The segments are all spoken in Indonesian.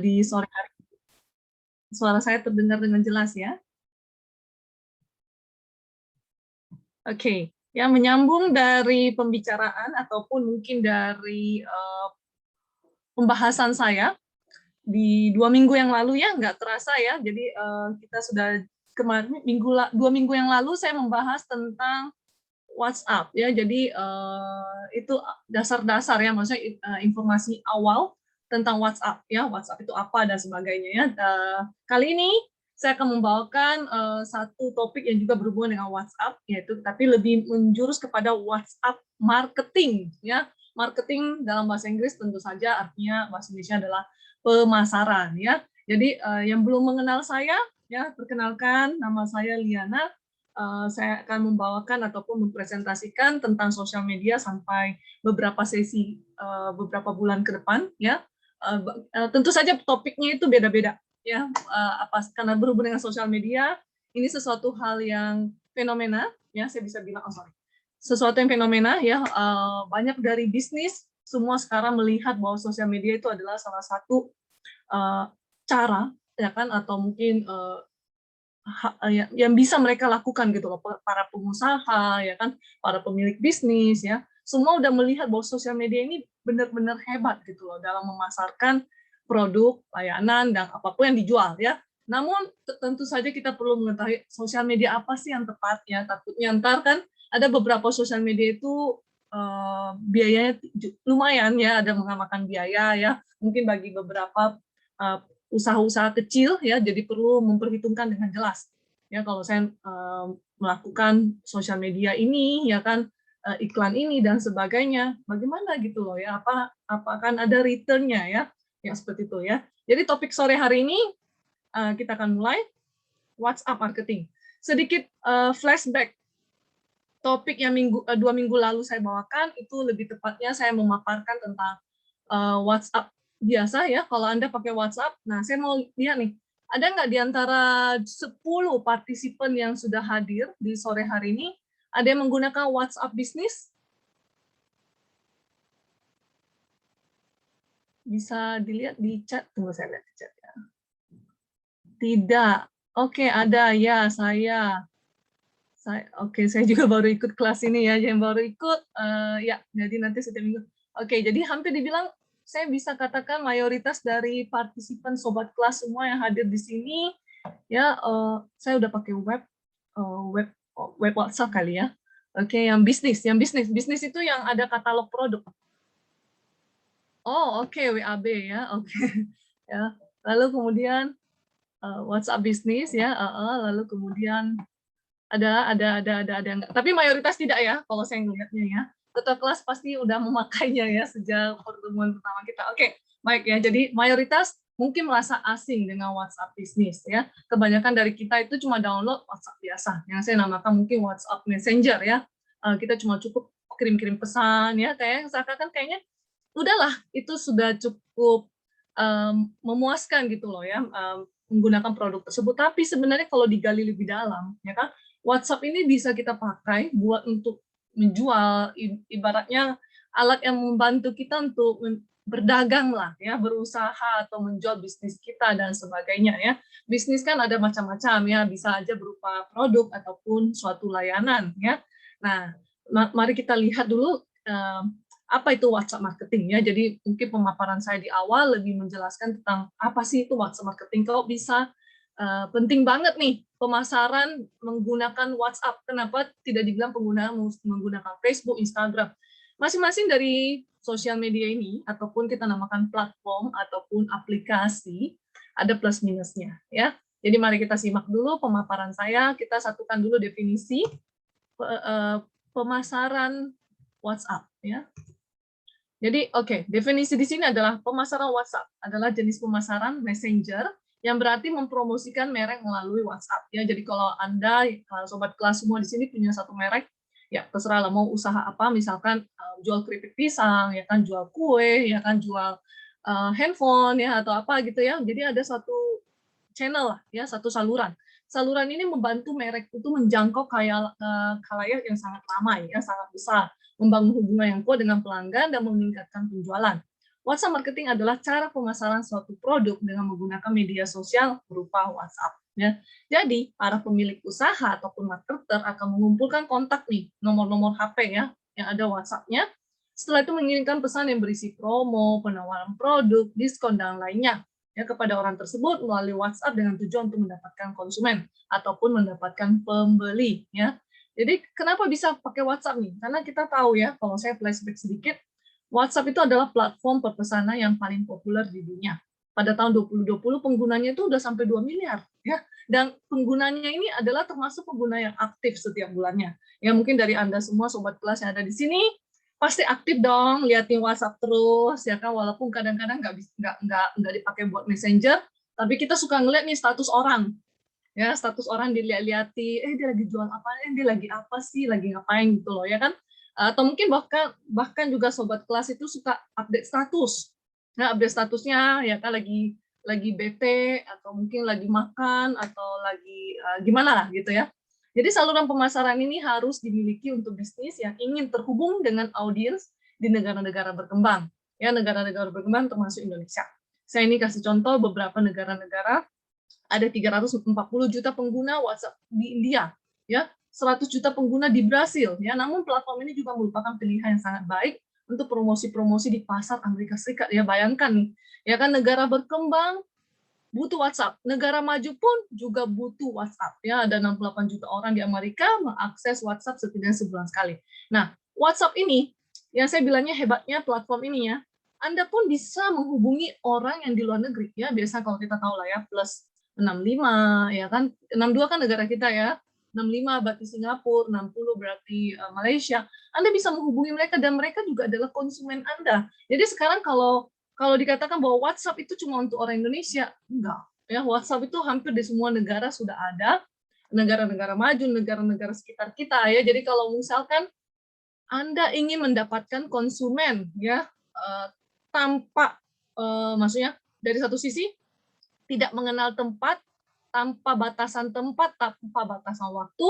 di sore hari. Suara saya terdengar dengan jelas ya? Oke, ya menyambung dari pembicaraan ataupun mungkin dari pembahasan saya di 2 minggu yang lalu ya, nggak terasa ya. Jadi kita sudah kemarin 2 minggu yang lalu saya membahas tentang WhatsApp ya. Jadi itu dasar-dasar ya, maksudnya informasi awal tentang WhatsApp ya, WhatsApp itu apa dan sebagainya ya. Kali ini saya akan membawakan satu topik yang juga berhubungan dengan WhatsApp, yaitu tapi lebih menjurus kepada WhatsApp marketing ya. Marketing dalam bahasa Inggris tentu saja artinya bahasa Indonesia adalah pemasaran ya. Jadi yang belum mengenal saya ya, perkenalkan, nama saya Liana. Saya akan membawakan ataupun mempresentasikan tentang sosial media sampai beberapa sesi beberapa bulan ke depan ya. Tentu saja topiknya itu beda-beda ya, karena berhubungan dengan sosial media. Ini sesuatu hal yang fenomena ya, saya bisa bilang sesuatu yang fenomena ya. Banyak dari bisnis semua sekarang melihat bahwa sosial media itu adalah salah satu cara ya kan, atau mungkin yang bisa mereka lakukan gitu loh, para pengusaha ya kan, para pemilik bisnis ya, semua udah melihat bahwa sosial media ini benar-benar hebat gitu loh dalam memasarkan produk, layanan, dan apapun yang dijual ya. Namun tentu saja kita perlu mengetahui sosial media apa sih yang tepat ya. Takutnya ntar kan ada beberapa sosial media itu biayanya lumayan ya, ada mengamakan biaya ya, mungkin bagi beberapa usaha-usaha kecil ya, jadi perlu memperhitungkan dengan jelas ya, kalau saya melakukan sosial media ini ya kan, iklan ini dan sebagainya, bagaimana gitu loh ya, apa akan ada return-nya ya, yang seperti itu ya. Jadi topik sore hari ini kita akan mulai WhatsApp marketing. Sedikit flashback, topik yang 2 minggu lalu saya bawakan itu lebih tepatnya saya memaparkan tentang WhatsApp biasa ya. Kalau Anda pakai WhatsApp, nah saya mau lihat nih, ada nggak di antara 10 partisipan yang sudah hadir di sore hari ini, ada yang menggunakan WhatsApp bisnis? Bisa dilihat di chat, tunggu saya lihat di chat ya. Tidak. Oke, ada ya, Oke, saya juga baru ikut kelas ini ya, yang baru ikut ya, jadi nanti setiap minggu. Oke, jadi hampir dibilang saya bisa katakan mayoritas dari partisipan sobat kelas semua yang hadir di sini ya, saya udah pakai web WhatsApp kali ya. Oke, yang bisnis itu yang ada katalog produk. Oh, oke, WAB ya, oke. Ya, lalu kemudian WhatsApp bisnis ya, lalu kemudian ada enggak. Tapi mayoritas tidak ya, kalau saya ngelihatnya ya. Ketua kelas pasti udah memakainya ya sejak pertemuan pertama kita. Oke, baik ya. Jadi mayoritas mungkin merasa asing dengan WhatsApp bisnis ya. Kebanyakan dari kita itu cuma download WhatsApp biasa, yang saya namakan mungkin WhatsApp Messenger ya. Kita cuma cukup kirim-kirim pesan ya, seakan-akan kayaknya udahlah itu sudah cukup memuaskan gitu loh ya, menggunakan produk tersebut. Tapi sebenarnya kalau digali lebih dalam ya kan, WhatsApp ini bisa kita pakai buat untuk menjual, ibaratnya alat yang membantu kita untuk berdagang lah ya, berusaha atau menjual bisnis kita dan sebagainya ya. Bisnis kan ada macam-macam ya, bisa aja berupa produk ataupun suatu layanan ya. Nah, mari kita lihat dulu apa itu WhatsApp marketing ya. Jadi mungkin pemaparan saya di awal lebih menjelaskan tentang apa sih itu WhatsApp marketing. Kalau bisa penting banget nih pemasaran menggunakan WhatsApp. Kenapa tidak dibilang penggunaan menggunakan Facebook, Instagram? Masing-masing dari sosial media ini ataupun kita namakan platform ataupun aplikasi ada plus minusnya ya. Jadi mari kita simak dulu pemaparan saya. Kita satukan dulu definisi pemasaran WhatsApp ya. Jadi definisi di sini adalah pemasaran WhatsApp adalah jenis pemasaran messenger yang berarti mempromosikan merek melalui WhatsApp ya. Jadi kalau Anda sobat kelas semua di sini punya satu merek, ya terserah lah mau usaha apa, misalkan jual keripik pisang ya kan, jual kue ya kan, jual handphone ya atau apa gitu ya. Jadi ada satu channel lah ya, satu saluran. Saluran ini membantu merek itu menjangkau khalayak yang sangat ramai ya, sangat besar, membangun hubungan yang kuat dengan pelanggan dan meningkatkan penjualan. WhatsApp marketing adalah cara pemasaran suatu produk dengan menggunakan media sosial berupa WhatsApp. Ya. Jadi, para pemilik usaha ataupun marketer akan mengumpulkan kontak nih, nomor-nomor HP ya, yang ada WhatsApp-nya. Setelah itu mengirimkan pesan yang berisi promo, penawaran produk, diskon, dan lainnya ya kepada orang tersebut melalui WhatsApp dengan tujuan untuk mendapatkan konsumen ataupun mendapatkan pembeli ya. Jadi kenapa bisa pakai WhatsApp nih? Karena kita tahu ya, kalau saya flashback sedikit, WhatsApp itu adalah platform perpesanan yang paling populer di dunia. Pada tahun 2020 penggunanya itu udah sampai 2 miliar ya. Dan penggunanya ini adalah termasuk pengguna yang aktif setiap bulannya. Ya mungkin dari Anda semua sobat kelas yang ada di sini pasti aktif dong liatin WhatsApp terus ya kan, walaupun kadang-kadang nggak dipakai buat messenger, tapi kita suka ngeliat nih status orang ya, status orang dilihat-lihati, dia lagi jual apa, dia lagi apa sih, lagi ngapain gitu loh ya kan. Atau mungkin bahkan juga sobat kelas itu suka update status, nah update statusnya ya kan, lagi bete atau mungkin lagi makan atau lagi gimana lah gitu ya. Jadi saluran pemasaran ini harus dimiliki untuk bisnis yang ingin terhubung dengan audiens di negara-negara berkembang. Ya, negara-negara berkembang termasuk Indonesia. Saya ini kasih contoh beberapa negara-negara, ada 340 juta pengguna WhatsApp di India, ya, 100 juta pengguna di Brasil, ya. Namun platform ini juga merupakan pilihan yang sangat baik untuk promosi-promosi di pasar Amerika Serikat. Ya, bayangkan nih, ya kan negara berkembang butuh WhatsApp. Negara maju pun juga butuh WhatsApp. Ya, ada 68 juta orang di Amerika mengakses WhatsApp setidaknya sebulan sekali. Nah, WhatsApp ini, yang saya bilangnya hebatnya platform ini ya, Anda pun bisa menghubungi orang yang di luar negeri. Ya, biasa kalau kita tahu lah ya, plus 65, ya kan, 62 kan negara kita ya, 65 berarti Singapura, 60 berarti Malaysia. Anda bisa menghubungi mereka dan mereka juga adalah konsumen Anda. Jadi sekarang kalau dikatakan bahwa WhatsApp itu cuma untuk orang Indonesia, enggak. Ya, WhatsApp itu hampir di semua negara sudah ada, negara-negara maju, negara-negara sekitar kita ya. Jadi kalau misalkan Anda ingin mendapatkan konsumen ya, tanpa maksudnya dari satu sisi tidak mengenal tempat, tanpa batasan tempat, tanpa batasan waktu,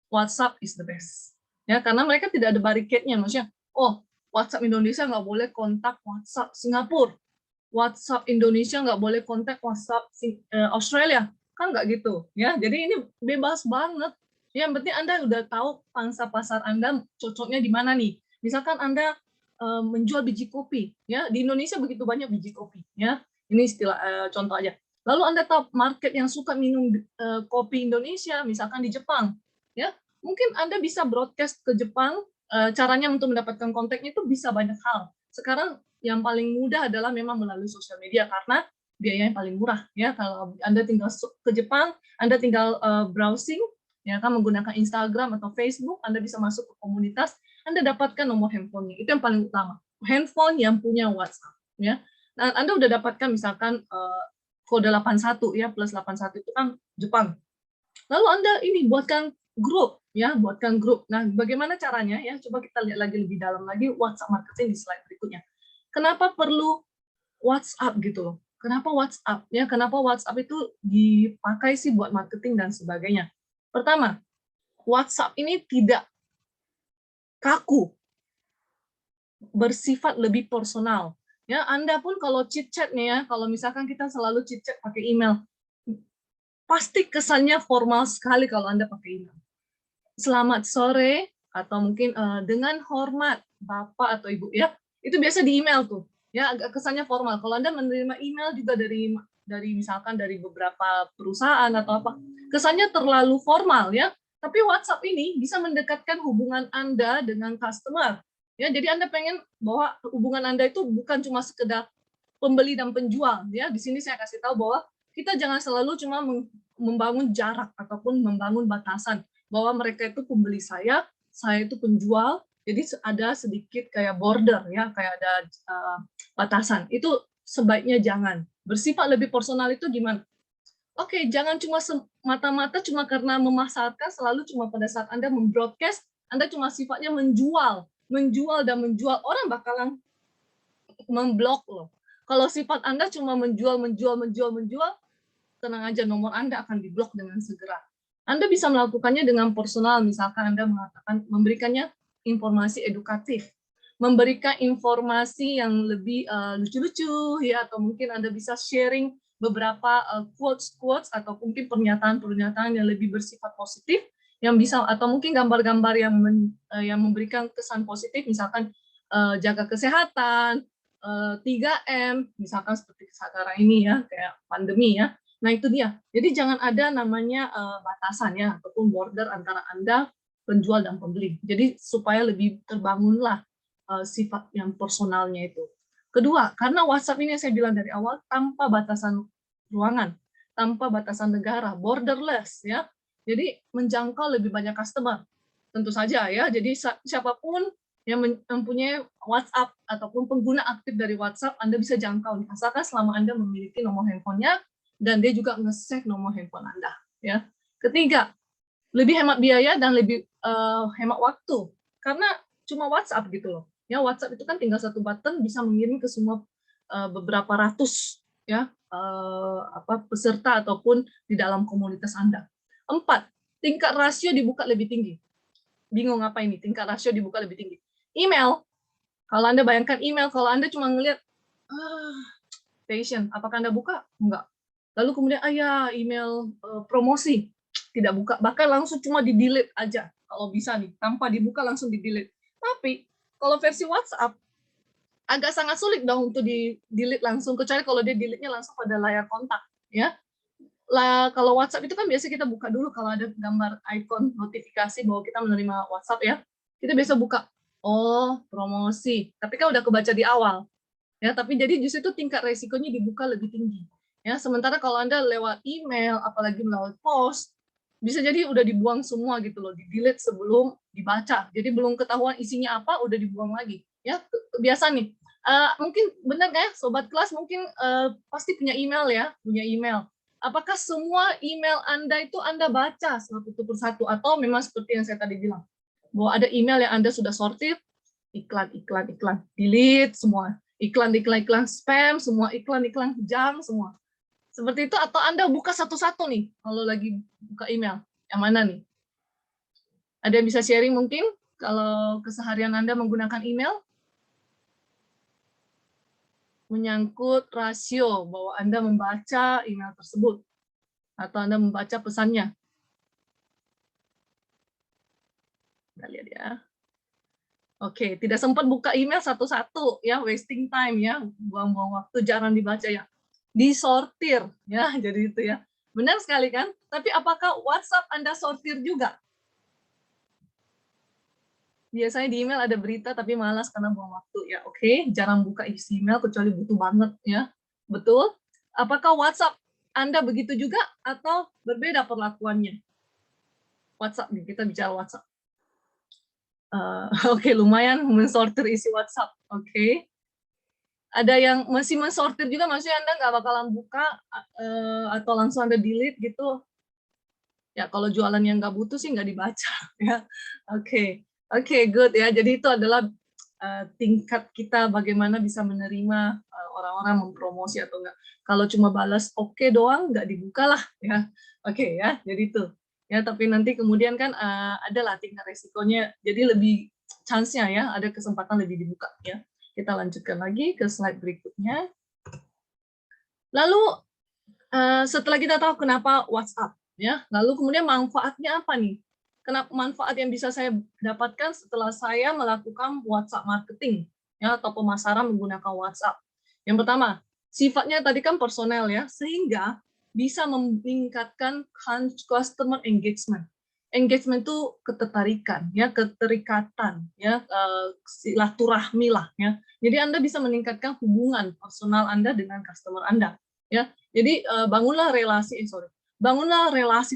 WhatsApp is the best. Ya, karena mereka tidak ada barricade-nya, maksudnya, oh, WhatsApp Indonesia nggak boleh kontak WhatsApp Singapura, WhatsApp Indonesia nggak boleh kontak WhatsApp Australia, kan nggak gitu, ya. Jadi ini bebas banget. Yang penting Anda udah tahu pangsa pasar Anda cocoknya di mana nih. Misalkan Anda menjual biji kopi, ya di Indonesia begitu banyak biji kopi, ya. Ini istilah contoh aja. Lalu Anda tahu market yang suka minum kopi Indonesia, misalkan di Jepang, ya mungkin Anda bisa broadcast ke Jepang. Caranya untuk mendapatkan kontaknya itu bisa banyak hal. Sekarang yang paling mudah adalah memang melalui sosial media karena biayanya paling murah. Ya, kalau Anda tinggal ke Jepang, Anda tinggal browsing, ya kan menggunakan Instagram atau Facebook, Anda bisa masuk ke komunitas, Anda dapatkan nomor handphonenya. Itu yang paling utama. Handphone yang punya WhatsApp, ya. Nah, Anda udah dapatkan misalkan kode 81 ya, plus 81 itu kan Jepang. Lalu Anda ini buatkan grup ya, buatkan grup. Nah, bagaimana caranya ya? Coba kita lihat lagi lebih dalam lagi WhatsApp marketing di slide berikutnya. Kenapa perlu WhatsApp gitu loh? Kenapa WhatsApp ya? Kenapa WhatsApp itu dipakai sih buat marketing dan sebagainya? Pertama, WhatsApp ini tidak kaku, bersifat lebih personal. Ya, Anda pun kalau chit-chat nih ya, kalau misalkan kita selalu chit-chat pakai email, pasti kesannya formal sekali kalau Anda pakai email. Selamat sore, atau mungkin dengan hormat Bapak atau Ibu ya. Itu biasa di email tuh. Ya, agak kesannya formal. Kalau Anda menerima email juga dari misalkan dari beberapa perusahaan atau apa, kesannya terlalu formal ya. Tapi WhatsApp ini bisa mendekatkan hubungan Anda dengan customer. Ya, jadi Anda pengen bahwa hubungan Anda itu bukan cuma sekedar pembeli dan penjual ya. Di sini saya kasih tahu bahwa kita jangan selalu cuma membangun jarak ataupun membangun batasan bahwa mereka itu pembeli saya itu penjual, jadi ada sedikit kayak border ya, kayak ada batasan. Itu sebaiknya jangan. Bersifat lebih personal itu gimana? Oke, jangan cuma mata-mata cuma karena memasarkan selalu cuma pada saat Anda membroadcast, Anda cuma sifatnya menjual dan menjual, orang bakalan memblok loh. Kalau sifat Anda cuma menjual, tenang aja, nomor Anda akan diblok dengan segera. Anda bisa melakukannya dengan personal, misalkan Anda mengatakan memberikannya informasi edukatif. memberikan informasi yang lebih lucu-lucu ya, atau mungkin Anda bisa sharing beberapa quotes atau mungkin pernyataan-pernyataan yang lebih bersifat positif yang bisa, atau mungkin gambar-gambar yang yang memberikan kesan positif, misalkan jaga kesehatan, 3M, misalkan seperti sekarang ini ya, kayak pandemi ya. Nah itu dia. Jadi jangan ada namanya batasan ya, ataupun border antara Anda penjual dan pembeli. Jadi supaya lebih terbangunlah sifat yang personalnya itu. Kedua, karena WhatsApp ini yang saya bilang dari awal tanpa batasan ruangan, tanpa batasan negara, borderless ya. Jadi menjangkau lebih banyak customer. Tentu saja ya. Jadi siapapun yang mempunyai WhatsApp ataupun pengguna aktif dari WhatsApp, Anda bisa jangkau, asalkan selama Anda memiliki nomor handphonenya dan dia juga nge-save nomor handphone Anda. Ya. Ketiga, lebih hemat biaya dan lebih hemat waktu, karena cuma WhatsApp gitu loh. Ya, WhatsApp itu kan tinggal satu button bisa mengirim ke semua beberapa ratus ya peserta ataupun di dalam komunitas Anda. 4, tingkat rasio dibuka lebih tinggi. Bingung apa ini? Tingkat rasio dibuka lebih tinggi. Email, kalau Anda bayangkan email, kalau Anda cuma ngelihat, passion, apakah Anda buka? Enggak. Lalu kemudian, ya email promosi, tidak buka. Bahkan langsung cuma di-delete aja. Kalau bisa nih, tanpa dibuka langsung di-delete. Tapi, kalau versi WhatsApp, agak sangat sulit dong untuk di-delete langsung, kecuali kalau dia delete-nya langsung pada layar kontak. Ya. Kalau WhatsApp itu kan biasa kita buka dulu kalau ada gambar icon notifikasi bahwa kita menerima WhatsApp ya. Kita biasa buka, oh promosi, tapi kan udah kebaca di awal. Ya, tapi jadi justru itu tingkat resikonya dibuka lebih tinggi. Ya, sementara kalau Anda lewat email, apalagi melalui post, bisa jadi udah dibuang semua gitu loh, di-delete sebelum dibaca. Jadi belum ketahuan isinya apa, udah dibuang lagi. Ya, biasa nih. Mungkin benar nggak ya, sobat kelas mungkin pasti punya email ya, punya email. Apakah semua email Anda itu Anda baca satu persatu, atau memang seperti yang saya tadi bilang, bahwa ada email yang Anda sudah sortir, iklan, delete semua, iklan spam semua, iklan jam semua. Seperti itu, atau Anda buka satu-satu nih kalau lagi buka email. Yang mana nih? Ada yang bisa sharing mungkin kalau keseharian Anda menggunakan email? Menyangkut rasio bahwa Anda membaca email tersebut atau Anda membaca pesannya. Kita lihat ya. Oke, tidak sempat buka email satu-satu ya, wasting time ya, buang-buang waktu, jarang dibaca ya. Disortir ya, jadi itu ya. Benar sekali kan? Tapi apakah WhatsApp Anda sortir juga? Biasanya di email ada berita tapi malas karena buang waktu ya. Oke, jarang buka isi email kecuali butuh banget ya. Betul? Apakah WhatsApp Anda begitu juga atau berbeda perlakuannya? WhatsApp nih, kita bicara WhatsApp. Oke, lumayan mensortir isi WhatsApp. Oke. Ada yang masih mensortir juga, maksudnya Anda nggak bakalan buka atau langsung Anda delete gitu. Ya, kalau jualan yang nggak butuh sih nggak dibaca. Ya. Oke, good ya. Jadi itu adalah tingkat kita bagaimana bisa menerima orang-orang mempromosi atau enggak. Kalau cuma balas oke doang, nggak dibuka lah. Ya. Oke ya, jadi itu. Ya, tapi nanti kemudian kan adalah tingkat resikonya, jadi lebih chance-nya ya, ada kesempatan lebih dibuka ya. Kita lanjutkan lagi ke slide berikutnya. Lalu setelah kita tahu kenapa WhatsApp, ya, lalu kemudian manfaatnya apa nih? Kenapa manfaat yang bisa saya dapatkan setelah saya melakukan WhatsApp marketing, ya, atau pemasaran menggunakan WhatsApp? Yang pertama, sifatnya tadi kan personal ya, sehingga bisa meningkatkan customer engagement. Engagement itu ketertarikan, ya, keterikatan, ya, silaturahmi lah, ya. Jadi Anda bisa meningkatkan hubungan personal Anda dengan customer Anda, ya. Jadi bangunlah relasi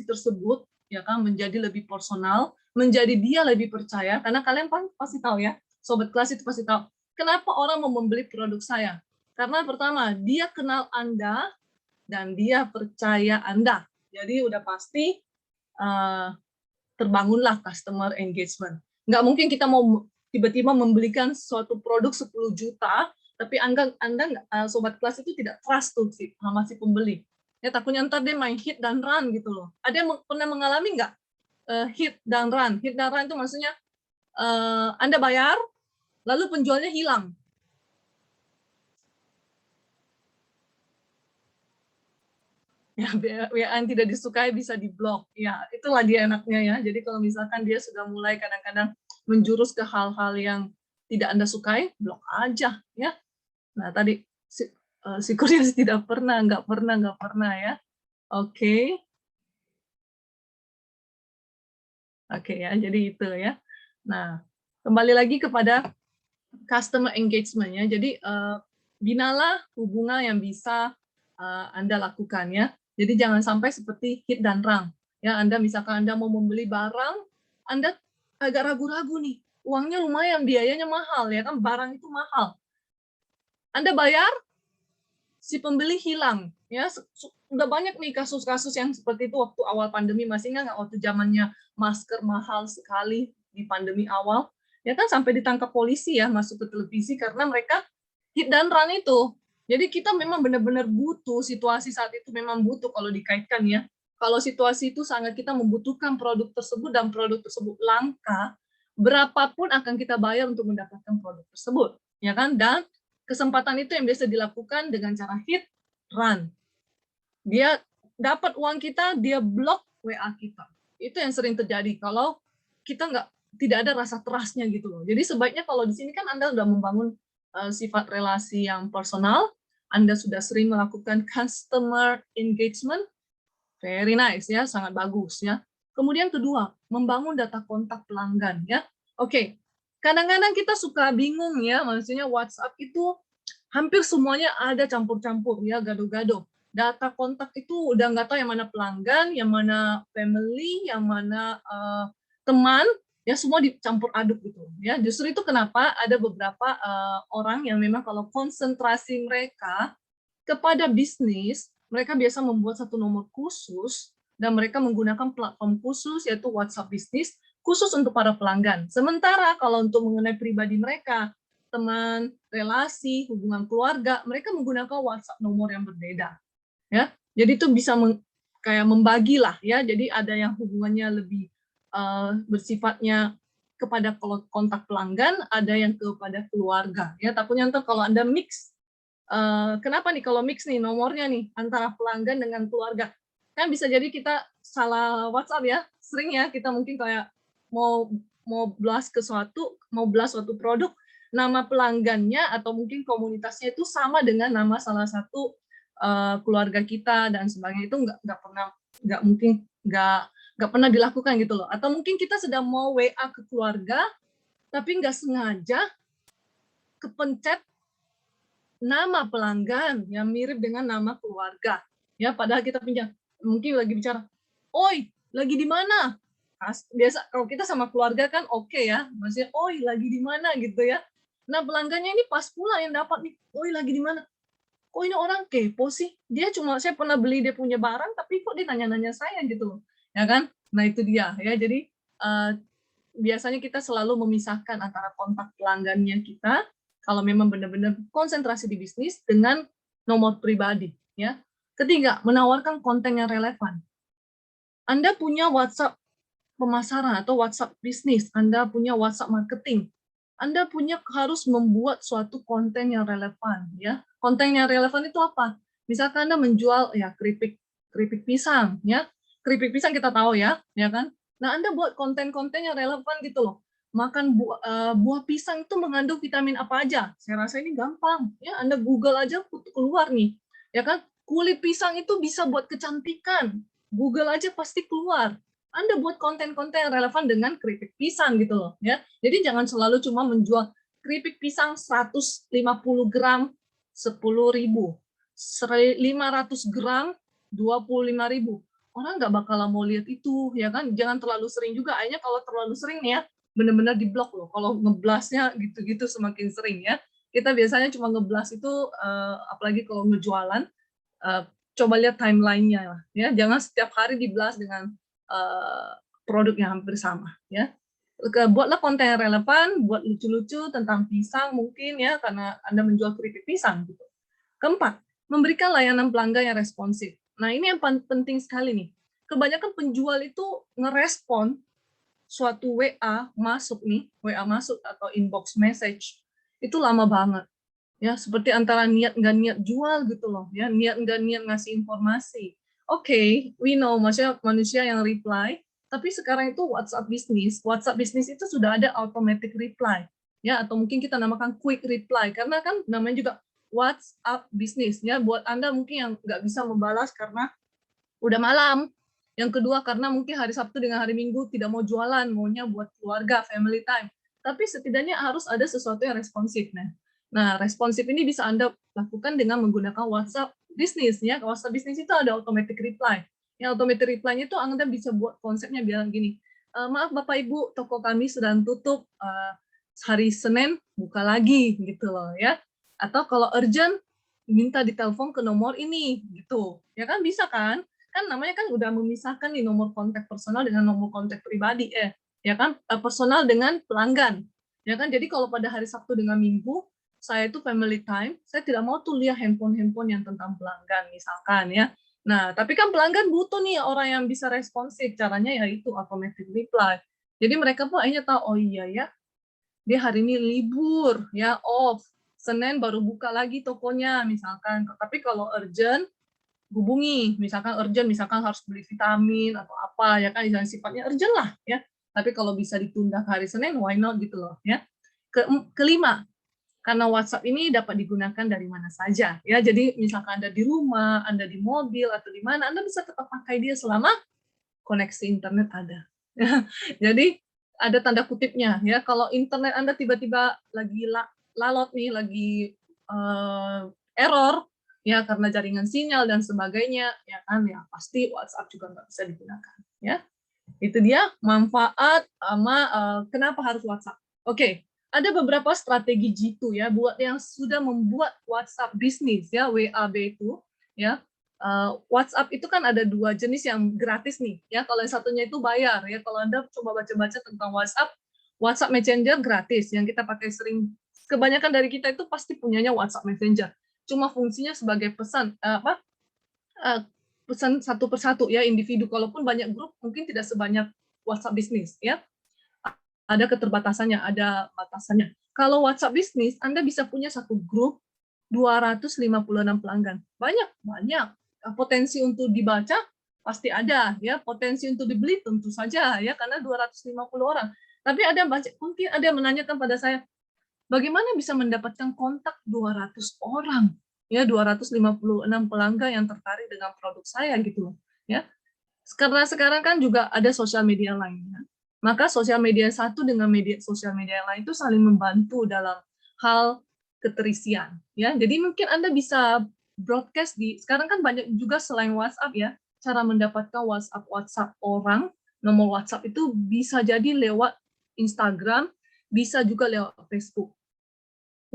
tersebut, ya kan, menjadi lebih personal, menjadi dia lebih percaya, karena kalian pasti tahu ya, sobat kelas itu pasti tahu kenapa orang mau membeli produk saya. Karena pertama, dia kenal Anda dan dia percaya Anda. Jadi udah pasti terbangunlah customer engagement. Nggak mungkin kita mau tiba-tiba membelikan suatu produk 10 juta, tapi Anda sobat kelas itu tidak trust tuh sama si pembeli. Ya, takutnya ntar dia main hit dan run gitu loh. Ada yang pernah mengalami nggak hit dan run? Hit dan run itu maksudnya Anda bayar, lalu penjualnya hilang. Ya, WA yang tidak disukai bisa diblok. Ya, itulah dia enaknya ya. Jadi kalau misalkan dia sudah mulai kadang-kadang menjurus ke hal-hal yang tidak Anda sukai, blok aja ya. Nah, tadi si Kurnias tidak pernah, nggak pernah ya. Oke. Oke ya, jadi itu ya. Nah, kembali lagi kepada customer engagement ya. Jadi binalah hubungan yang bisa Anda lakukan ya. Jadi jangan sampai seperti hit dan run. Ya, Anda misalkan Anda mau membeli barang, Anda agak ragu-ragu nih. Uangnya lumayan, biayanya mahal ya kan, barang itu mahal. Anda bayar, si pembeli hilang ya. Udah banyak nih kasus-kasus yang seperti itu waktu awal pandemi. Masih nggak waktu zamannya masker mahal sekali di pandemi awal ya kan, sampai ditangkap polisi ya, masuk ke televisi karena mereka hit dan run itu. Jadi kita memang benar-benar butuh, situasi saat itu memang butuh kalau dikaitkan ya. Kalau situasi itu sangat kita membutuhkan produk tersebut dan produk tersebut langka, berapapun akan kita bayar untuk mendapatkan produk tersebut ya kan. Dan kesempatan itu yang biasa dilakukan dengan cara hit run. Dia dapat uang kita, dia blok WA kita. Itu yang sering terjadi kalau kita tidak ada rasa trust-nya gitu loh. Jadi sebaiknya kalau di sini kan Anda sudah membangun sifat relasi yang personal, Anda sudah sering melakukan customer engagement, very nice ya, sangat bagus ya. Kemudian kedua, membangun data kontak pelanggan ya. Oke, kadang-kadang kita suka bingung ya, maksudnya WhatsApp itu hampir semuanya ada campur-campur ya, gado-gado. Data kontak itu udah nggak tahu yang mana pelanggan, yang mana family, yang mana teman, ya semua dicampur aduk gitu ya. Justru itu kenapa ada beberapa orang yang memang kalau konsentrasi mereka kepada bisnis, mereka biasa membuat satu nomor khusus dan mereka menggunakan platform khusus yaitu WhatsApp bisnis khusus untuk para pelanggan. Sementara kalau untuk mengenai pribadi mereka, teman, relasi, hubungan keluarga, mereka menggunakan WhatsApp nomor yang berbeda. Ya, jadi itu bisa kayak membagi lah ya. Jadi ada yang hubungannya lebih bersifatnya kepada kontak pelanggan, ada yang kepada keluarga. Ya, takutnya ntar kalau Anda mix, kenapa nih kalau mix nih nomornya nih antara pelanggan dengan keluarga, kan bisa jadi kita salah WhatsApp ya. Sering ya kita mungkin kayak mau mau blast ke mau blast suatu produk, nama pelanggannya atau mungkin komunitasnya itu sama dengan nama salah satu keluarga kita dan sebagainya. Itu nggak pernah dilakukan gitu loh. Atau mungkin kita sedang mau WA ke keluarga tapi nggak sengaja kepencet nama pelanggan yang mirip dengan nama keluarga ya, padahal kita pinjam mungkin lagi bicara, oi lagi di mana. Biasa kalau kita sama keluarga kan oke ya, maksudnya oi lagi di mana gitu ya. Nah pelanggannya ini pas pula yang dapat nih, oi lagi di mana, kok ini orang kepo sih, dia cuma saya pernah beli dia punya barang tapi kok dia nanya-nanya saya gitu loh ya kan. Nah itu dia ya. Jadi biasanya kita selalu memisahkan antara kontak pelanggannya kita kalau memang benar-benar konsentrasi di bisnis dengan nomor pribadi ya. Ketiga, menawarkan konten yang relevan. Anda punya WhatsApp pemasaran atau WhatsApp bisnis, Anda punya WhatsApp marketing, Anda harus membuat suatu konten yang relevan ya. Konten yang relevan itu apa? Misalkan Anda menjual ya keripik pisang ya. Keripik pisang kita tahu ya, ya kan? Nah, Anda buat konten-konten yang relevan gitu loh. Makan buah pisang itu mengandung vitamin apa aja? Saya rasa ini gampang ya. Anda Google aja keluar nih. Ya kan? Kulit pisang itu bisa buat kecantikan. Google aja pasti keluar. Anda buat konten-konten yang relevan dengan keripik pisang gitu loh ya. Jadi jangan selalu cuma menjual keripik pisang 150 gram 10.000, 500 gram 25.000. Orang nggak bakal mau lihat itu ya kan. Jangan terlalu sering juga. Akhirnya kalau terlalu sering nih ya, benar-benar diblok loh. Kalau ngeblasnya gitu-gitu semakin sering ya. Kita biasanya cuma ngeblas itu apalagi kalau ngejualan, coba lihat timeline-nya lah ya. Jangan setiap hari diblas dengan produk yang hampir sama ya. Buatlah konten yang relevan, buat lucu-lucu tentang pisang mungkin ya, karena Anda menjual keripik pisang gitu. Keempat, memberikan layanan pelanggan yang responsif. Nah, ini yang penting sekali nih. Kebanyakan penjual itu ngerespon suatu WA masuk nih, WA masuk atau inbox message itu lama banget. Ya, seperti antara niat nggak niat jual gitu loh, ya, niat nggak niat ngasih informasi. Oke, we know, maksudnya manusia yang reply, tapi sekarang itu WhatsApp bisnis itu sudah ada automatic reply, ya, atau mungkin kita namakan quick reply, karena kan namanya juga WhatsApp bisnis, ya, buat Anda mungkin yang nggak bisa membalas karena udah malam. Yang kedua karena mungkin hari Sabtu dengan hari Minggu tidak mau jualan, maunya buat keluarga, family time. Tapi setidaknya harus ada sesuatu yang responsif. Nah, responsif ini bisa Anda lakukan dengan menggunakan WhatsApp bisnis. Ya, WhatsApp bisnis itu ada automatic reply. Yang automatic reply-nya itu Anda bisa buat konsepnya bilang gini, maaf Bapak Ibu, toko kami sedang tutup, hari Senin buka lagi gitu loh ya. Atau kalau urgent minta ditelepon ke nomor ini gitu. Ya kan bisa kan? Kan namanya kan udah memisahkan nih nomor kontak personal dengan nomor kontak pribadi ya kan, personal dengan pelanggan ya kan. Jadi kalau pada hari Sabtu dengan Minggu saya itu family time, saya tidak mau tuh lihat handphone yang tentang pelanggan misalkan ya. Nah tapi kan pelanggan butuh nih orang yang bisa responsif, caranya ya itu automatic reply. Jadi mereka pun akhirnya tahu, oh iya ya, dia hari ini libur ya, off, Senin baru buka lagi tokonya misalkan. Tapi kalau urgent hubungi, misalkan urgent, misalkan harus beli vitamin atau apa ya kan, yang sifatnya urgent lah ya. Tapi kalau bisa ditunda ke hari Senin, why not gitu loh ya. Kelima, karena WhatsApp ini dapat digunakan dari mana saja ya. Jadi misalkan Anda di rumah, Anda di mobil atau di mana, Anda bisa tetap pakai dia selama koneksi internet ada. Jadi ada tanda kutipnya ya. Kalau internet Anda tiba-tiba lagi lalot nih, lagi error ya karena jaringan sinyal dan sebagainya ya kan, ya pasti WhatsApp juga nggak bisa digunakan ya. Itu dia manfaat sama kenapa harus WhatsApp. Oke, ada beberapa strategi G2 ya buat yang sudah membuat WhatsApp bisnis ya, WAB itu ya. WhatsApp itu kan ada dua jenis yang gratis nih ya. Kalau yang satunya itu bayar ya. Kalau Anda coba baca-baca tentang WhatsApp, WhatsApp Messenger gratis yang kita pakai sering. Kebanyakan dari kita itu pasti punyanya WhatsApp Messenger. Cuma fungsinya sebagai pesan pesan satu persatu ya, individu. Kalaupun banyak grup mungkin tidak sebanyak WhatsApp bisnis ya. Ada keterbatasannya, ada batasannya. Kalau WhatsApp bisnis, Anda bisa punya satu grup 256 pelanggan. Banyak. Potensi untuk dibaca pasti ada ya, potensi untuk dibeli tentu saja ya, karena 250 orang. Tapi ada mungkin ada yang menanyakan pada saya, bagaimana bisa mendapatkan kontak 200 orang? Ya, 256 pelanggan yang tertarik dengan produk saya gitu loh, ya. Karena sekarang kan juga ada sosial media lainnya. Maka sosial media satu dengan sosial media yang lain itu saling membantu dalam hal keterisian, ya. Jadi mungkin Anda bisa broadcast sekarang kan banyak juga selain WhatsApp ya, cara mendapatkan WhatsApp orang, nomor WhatsApp itu bisa jadi lewat Instagram, bisa juga lewat Facebook.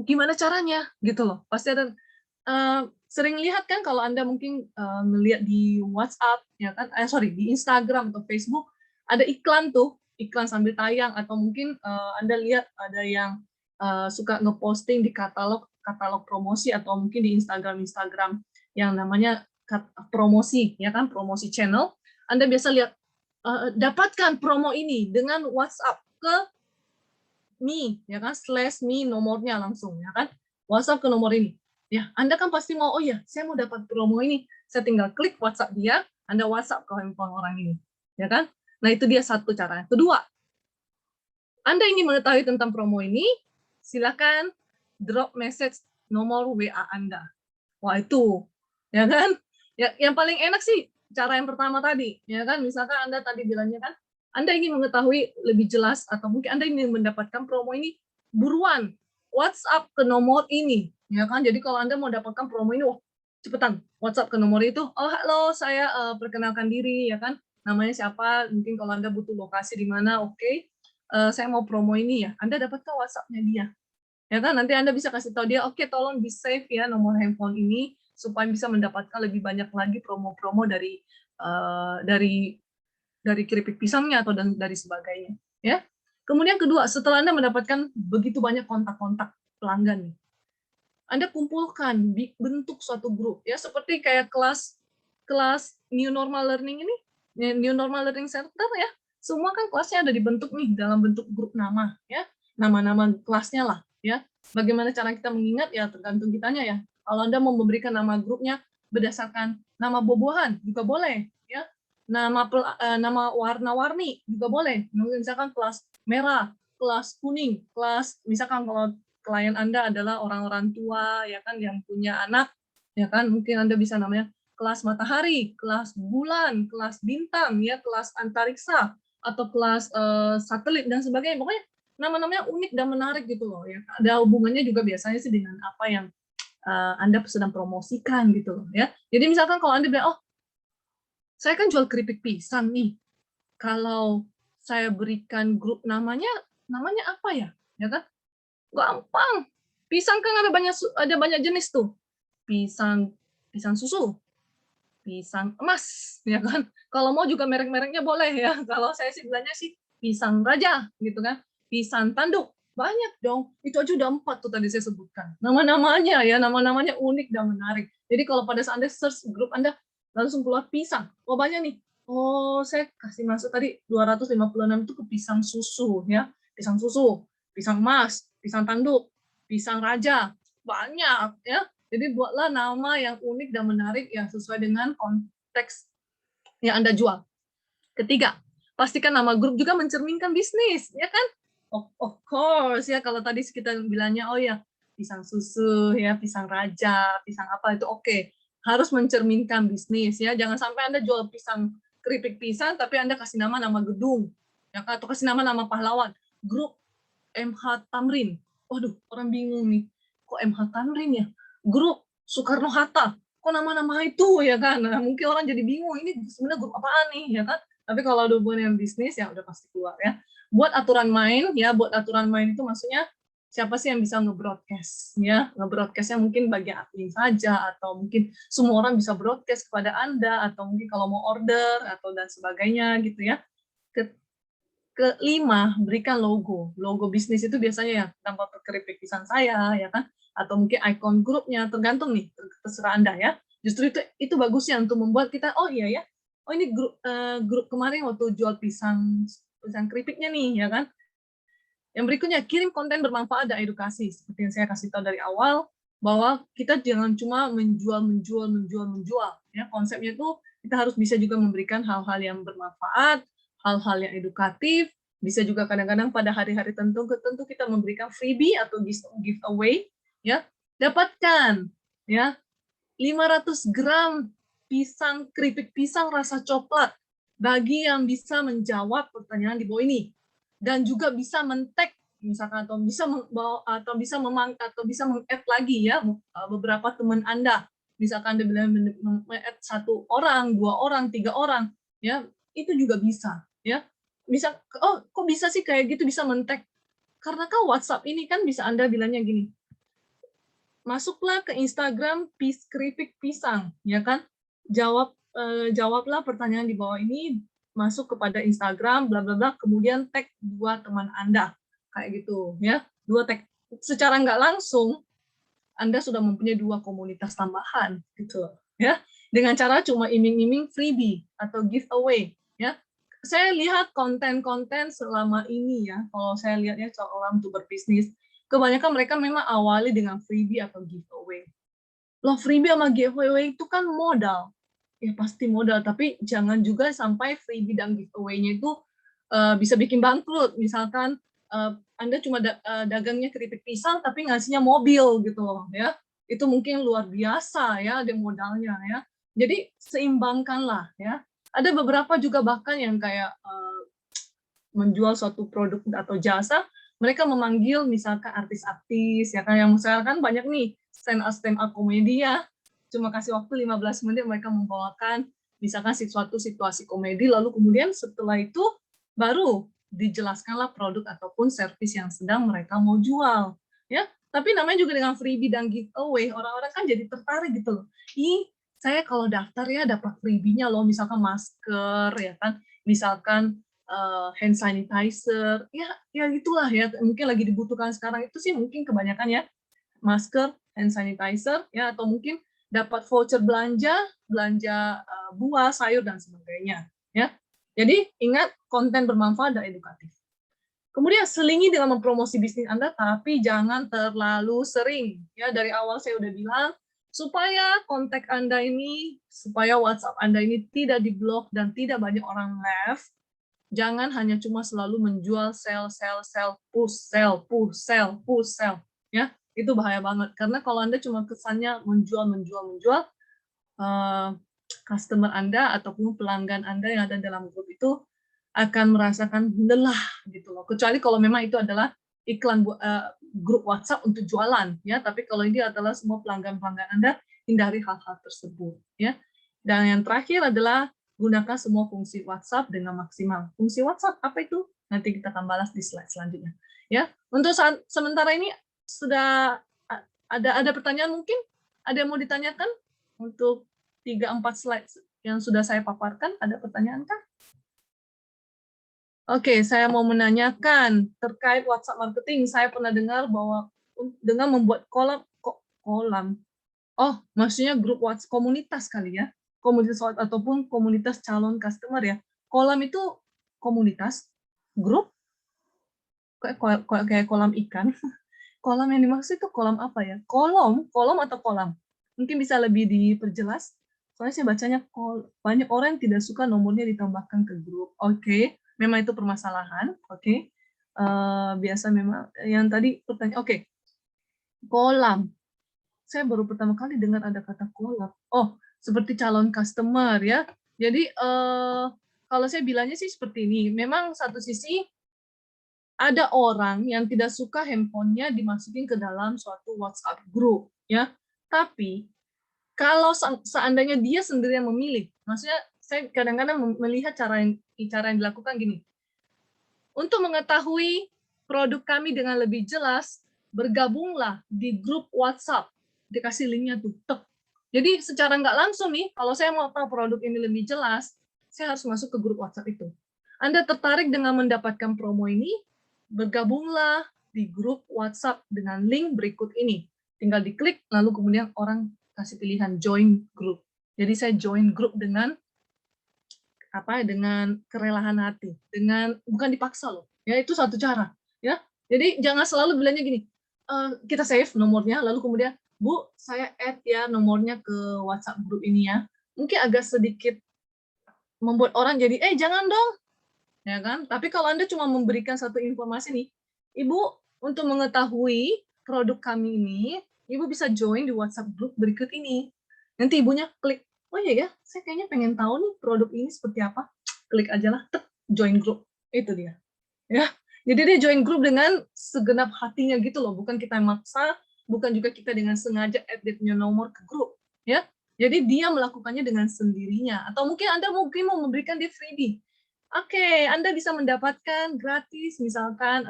Gimana caranya gitu loh, pasti ada sering lihat kan kalau Anda mungkin ngelihat di WhatsApp ya kan, di Instagram atau Facebook ada iklan tuh, iklan sambil tayang, atau mungkin Anda lihat ada yang suka ngeposting di katalog promosi, atau mungkin di Instagram yang namanya promosi ya kan, promosi channel. Anda biasa lihat dapatkan promo ini dengan WhatsApp ke Me, ya kan, /me nomornya langsung, ya kan, WhatsApp ke nomor ini. Ya, Anda kan pasti mau, oh ya, saya mau dapat promo ini, saya tinggal klik WhatsApp dia, Anda WhatsApp ke handphone orang ini, ya kan. Nah, itu dia satu caranya. Kedua, Anda ingin mengetahui tentang promo ini, silakan drop message nomor WA Anda. Wah, itu, ya kan. Ya, yang paling enak sih cara yang pertama tadi, ya kan. Misalkan Anda tadi bilangnya kan, Anda ingin mengetahui lebih jelas atau mungkin Anda ingin mendapatkan promo ini, buruan WhatsApp ke nomor ini, ya kan. Jadi kalau Anda mau dapatkan promo ini, wah, cepetan WhatsApp ke nomor itu. Oh, halo, saya perkenalkan diri, ya kan. Namanya siapa? Mungkin kalau Anda butuh lokasi di mana, oke. Saya mau promo ini ya. Anda dapatkan WhatsApp-nya dia. Ya kan, nanti Anda bisa kasih tahu dia, oke, tolong di save ya nomor handphone ini supaya bisa mendapatkan lebih banyak lagi promo-promo dari keripik pisangnya atau dari sebagainya, ya. Kemudian kedua, setelah Anda mendapatkan begitu banyak kontak-kontak pelanggan nih, Anda kumpulkan bentuk suatu grup ya, seperti kayak kelas New Normal Learning ini, New Normal Learning Center ya. Semua kan kelasnya ada dibentuk nih dalam bentuk grup nama ya, nama-nama kelasnya lah ya. Bagaimana cara kita mengingat? Ya tergantung kitanya ya. Kalau Anda mau memberikan nama grupnya berdasarkan nama buah-buahan juga boleh, ya. Nama warna-warni juga boleh. Misalkan kelas merah, kelas kuning, kelas misalkan kalau klien Anda adalah orang-orang tua ya kan yang punya anak, ya kan mungkin Anda bisa namanya kelas matahari, kelas bulan, kelas bintang, ya kelas antariksa atau kelas satelit dan sebagainya. Pokoknya nama-namanya unik dan menarik gitu loh ya. Ada hubungannya juga biasanya sih dengan apa yang Anda sedang promosikan gitu loh ya. Jadi misalkan kalau Anda bilang, oh saya kan jual keripik pisang nih. Kalau saya berikan grup namanya apa ya? Ya kan? Gampang. Pisang kan ada banyak jenis tuh. Pisang pisang susu, pisang emas, ya kan? Kalau mau juga merek-mereknya boleh ya. Kalau saya sih bilangnya sih pisang raja, gitu kan? Pisang tanduk, banyak dong. Itu aja udah 4 tuh tadi saya sebutkan. Nama-namanya ya, nama-namanya unik dan menarik. Jadi kalau pada saat Anda search grup Anda, langsung keluar pisang. Oh banyak nih. Oh saya kasih masuk tadi 256 itu ke pisang susu ya. Pisang susu, pisang emas, pisang tanduk, pisang raja, banyak ya. Jadi buatlah nama yang unik dan menarik yang sesuai dengan konteks yang Anda jual. Ketiga, pastikan nama grup juga mencerminkan bisnis, ya kan? Of course ya, kalau tadi kita bilangnya oh ya pisang susu ya, pisang raja, pisang apa itu oke. Harus mencerminkan bisnis ya. Jangan sampai Anda jual pisang keripik pisang tapi Anda kasih nama gedung. Ya kan? Atau kasih nama pahlawan. Grup MH Tamrin. Waduh, orang bingung nih. Kok MH Tamrin ya? Grup Soekarno Hatta. Kok nama-nama itu ya kan? Nah, mungkin orang jadi bingung. Ini sebenarnya grup apaan nih ya kan? Tapi kalau ada hubungan yang bisnis ya udah pasti keluar ya. Buat aturan main ya, buat aturan main itu maksudnya siapa sih yang bisa nge-broadcast ya? Nge-broadcastnya mungkin bagi admin saja atau mungkin semua orang bisa broadcast kepada Anda atau mungkin kalau mau order atau dan sebagainya gitu ya. Kelima, berikan logo. Logo bisnis itu biasanya ya tanpa keripik pisang saya, ya kan? Atau mungkin ikon grupnya, tergantung nih, terserah Anda ya. Justru itu bagusnya untuk membuat kita, oh iya ya, oh ini grup kemarin waktu jual pisang keripiknya nih, ya kan? Yang berikutnya, kirim konten bermanfaat dan edukasi. Seperti yang saya kasih tahu dari awal, bahwa kita jangan cuma menjual. Ya, konsepnya itu kita harus bisa juga memberikan hal-hal yang bermanfaat, hal-hal yang edukatif, bisa juga kadang-kadang pada hari-hari tentu kita memberikan freebie atau giveaway, ya. Dapatkan ya 500 gram keripik pisang rasa coklat bagi yang bisa menjawab pertanyaan di bawah ini dan juga bisa men-tag misalkan atau bisa meng-add lagi ya beberapa teman Anda. Misalkan Anda bilang meng-add 1 orang, 2 orang, 3 orang ya, itu juga bisa ya. Bisa oh kok bisa sih kayak gitu bisa men-tag? Karena kan WhatsApp ini kan bisa Anda bilangnya gini, masuklah ke Instagram keripik pisang, ya kan? Jawablah pertanyaan di bawah ini, masuk kepada Instagram, bla bla bla, kemudian tag 2 teman Anda, kayak gitu, ya. 2 tag. Secara nggak langsung, Anda sudah mempunyai 2 komunitas tambahan, gitu, ya. Dengan cara cuma iming-iming freebie atau giveaway, ya. Saya lihat konten-konten selama ini ya, kalau saya lihat ya orang untuk berbisnis, kebanyakan mereka memang awali dengan freebie atau giveaway. Loh, freebie sama giveaway itu kan modal. Ya pasti modal, tapi jangan juga sampai freebie dan giveaway-nya itu bisa bikin bangkrut. Misalkan Anda cuma dagangnya keripik pisang tapi ngasihnya mobil gitu loh ya. Itu mungkin luar biasa ya ada modalnya ya. Jadi seimbangkanlah ya. Ada beberapa juga bahkan yang kayak menjual suatu produk atau jasa, mereka memanggil misalkan artis-artis ya kan yang misalkan banyak nih stand up komedi ya. Cuma kasih waktu 15 menit mereka membawakan misalkan suatu situasi komedi lalu kemudian setelah itu baru dijelaskanlah produk ataupun servis yang sedang mereka mau jual ya. Tapi namanya juga dengan freebie dan giveaway, orang-orang kan jadi tertarik gitu loh. Ih, saya kalau daftar ya dapat freebie-nya loh, misalkan masker ya kan, misalkan hand sanitizer, ya gitulah ya, mungkin lagi dibutuhkan sekarang itu sih mungkin kebanyakan ya, masker, hand sanitizer, ya atau mungkin dapat voucher belanja buah, sayur dan sebagainya, ya. Jadi ingat konten bermanfaat dan edukatif. Kemudian selingi dengan mempromosi bisnis Anda, tapi jangan terlalu sering. Ya, dari awal saya udah bilang, supaya kontak Anda ini, supaya WhatsApp Anda ini tidak diblok dan tidak banyak orang left, jangan hanya cuma selalu menjual sell, sell, sell, push, sell, push, sell, push, sell. Ya, itu bahaya banget. Karena kalau Anda cuma kesannya menjual, menjual, menjual, eh, customer Anda ataupun pelanggan Anda yang ada dalam grup itu akan merasakan lelah gitu loh. Kecuali kalau memang itu adalah iklan grup WhatsApp untuk jualan ya, tapi kalau ini adalah semua pelanggan-pelanggan Anda, hindari hal-hal tersebut ya. Dan yang terakhir adalah gunakan semua fungsi WhatsApp dengan maksimal. Fungsi WhatsApp apa itu? Nanti kita akan balas di slide selanjutnya. Ya, untuk sementara ini sudah ada pertanyaan mungkin? Ada yang mau ditanyakan untuk 3-4 slide yang sudah saya paparkan? Ada pertanyaan kah? Oke, saya mau menanyakan terkait WhatsApp marketing. Saya pernah dengar bahwa dengan membuat kolam. Oh, maksudnya grup WhatsApp komunitas kali ya. Komunitas ataupun komunitas calon customer ya. Kolam itu komunitas, grup kayak kolam ikan. Kolam yang dimaksud itu kolam apa ya? Kolom atau kolam? Mungkin bisa lebih diperjelas. Soalnya saya bacanya banyak orang yang tidak suka nomornya ditambahkan ke grup. Oke, memang itu permasalahan. Oke, biasa memang yang tadi pertanyaan. Oke, kolam. Saya baru pertama kali dengar ada kata kolam. Oh, seperti calon customer ya. Jadi kalau saya bilangnya sih seperti ini. Memang satu sisi ada orang yang tidak suka handphonenya dimasukin ke dalam suatu WhatsApp group, ya. Tapi kalau seandainya dia sendiri yang memilih, maksudnya saya kadang-kadang melihat cara yang dilakukan gini. Untuk mengetahui produk kami dengan lebih jelas, bergabunglah di grup WhatsApp. Dikasih linknya tuh. Jadi secara nggak langsung nih, kalau saya mau tahu produk ini lebih jelas, saya harus masuk ke grup WhatsApp itu. Anda tertarik dengan mendapatkan promo ini, bergabunglah di grup WhatsApp dengan link berikut ini. Tinggal diklik, lalu kemudian orang kasih pilihan join group. Jadi saya join group dengan kerelaan hati, dengan bukan dipaksa loh. Ya itu satu cara. Ya, jadi jangan selalu bilangnya gini. Kita save nomornya, lalu kemudian Bu, saya add ya nomornya ke WhatsApp group ini ya. Mungkin agak sedikit membuat orang jadi, jangan dong, ya kan? Tapi kalau Anda cuma memberikan satu informasi nih, Ibu, untuk mengetahui produk kami ini, Ibu bisa join di WhatsApp group berikut ini. Nanti ibunya klik, oh iya ya, saya kayaknya pengen tahu nih produk ini seperti apa. Klik aja lah, join group. Itu dia. Ya. Jadi dia join group dengan segenap hatinya gitu loh, bukan kita maksa, bukan juga kita dengan sengaja add dia punya nomor ke grup. Ya. Jadi dia melakukannya dengan sendirinya. Atau mungkin Anda mungkin mau memberikan dia freebie. Oke, Anda bisa mendapatkan gratis misalkan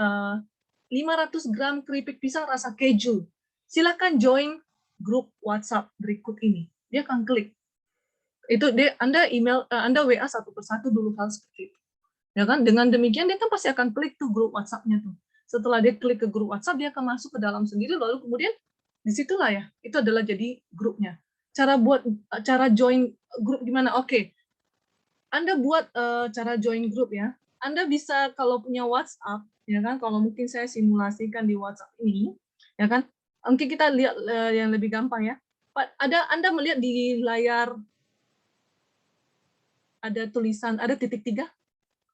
500 gram keripik pisang rasa keju. Silakan join grup WhatsApp berikut ini. Dia akan klik. Itu Anda email, Anda WA satu persatu dulu hal seperti itu. Ya kan? Dengan demikian dia kan pasti akan klik tuh grup WhatsApp-nya tuh. Setelah dia klik ke grup WhatsApp, dia akan masuk ke dalam sendiri, lalu kemudian disitulah ya, itu adalah jadi grupnya. Cara join grup gimana? Oke, Anda buat cara join grup ya. Anda bisa kalau punya WhatsApp, ya kan? Kalau mungkin saya simulasikan di WhatsApp ini, ya kan? Mungkin kita lihat yang lebih gampang ya. Anda melihat di layar ada tulisan, ada titik 3?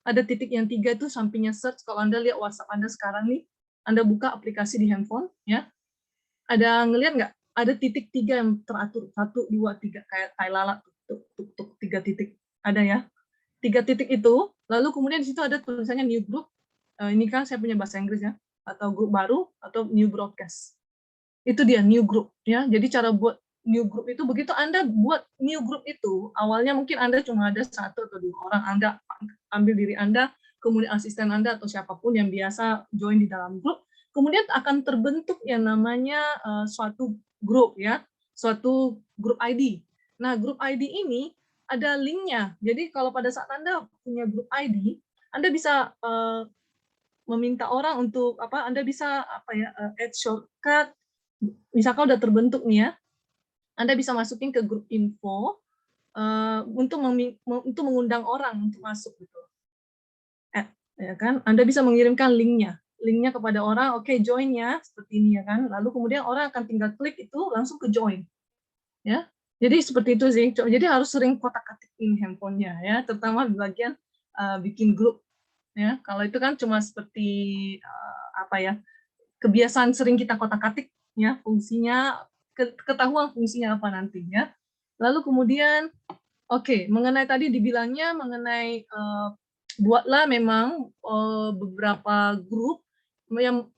Ada titik yang 3 itu sampingnya search. Kalau Anda lihat WhatsApp Anda sekarang nih, Anda buka aplikasi di handphone, ya. Ada ngelihat nggak? Ada titik 3 yang teratur. 1, 2, 3. Kayak lalat. Tuk, 3 titik. Ada ya. 3 titik itu, lalu kemudian di situ ada tulisannya new group. Ini kan saya punya bahasa Inggris ya. Atau grup baru, atau new broadcast. Itu dia, new group. Ya. Jadi cara buat new group itu, begitu Anda buat new group itu, awalnya mungkin Anda cuma ada 1 atau 2 orang, Anda ambil diri Anda, kemudian asisten Anda atau siapapun yang biasa join di dalam grup, kemudian akan terbentuk yang namanya suatu grup ya, suatu grup ID. Nah, grup ID ini ada linknya. Jadi kalau pada saat Anda punya grup ID, Anda bisa meminta orang untuk Anda bisa add shortcut. Misalkan udah terbentuk nih ya, Anda bisa masukin ke grup info untuk mengundang orang untuk masuk gitu. ya kan? Anda bisa mengirimkan linknya kepada orang, oke, join ya, seperti ini ya kan. Lalu kemudian orang akan tinggal klik itu langsung ke join, ya. Jadi seperti itu sih. Jadi harus sering kotak-katikin handphonenya ya, terutama di bagian bikin grup ya. Kalau itu kan cuma seperti apa ya? Kebiasaan sering kita kotak-katik ya, fungsinya ketahuan fungsinya apa nantinya. Lalu kemudian mengenai tadi dibilangnya mengenai buatlah memang beberapa grup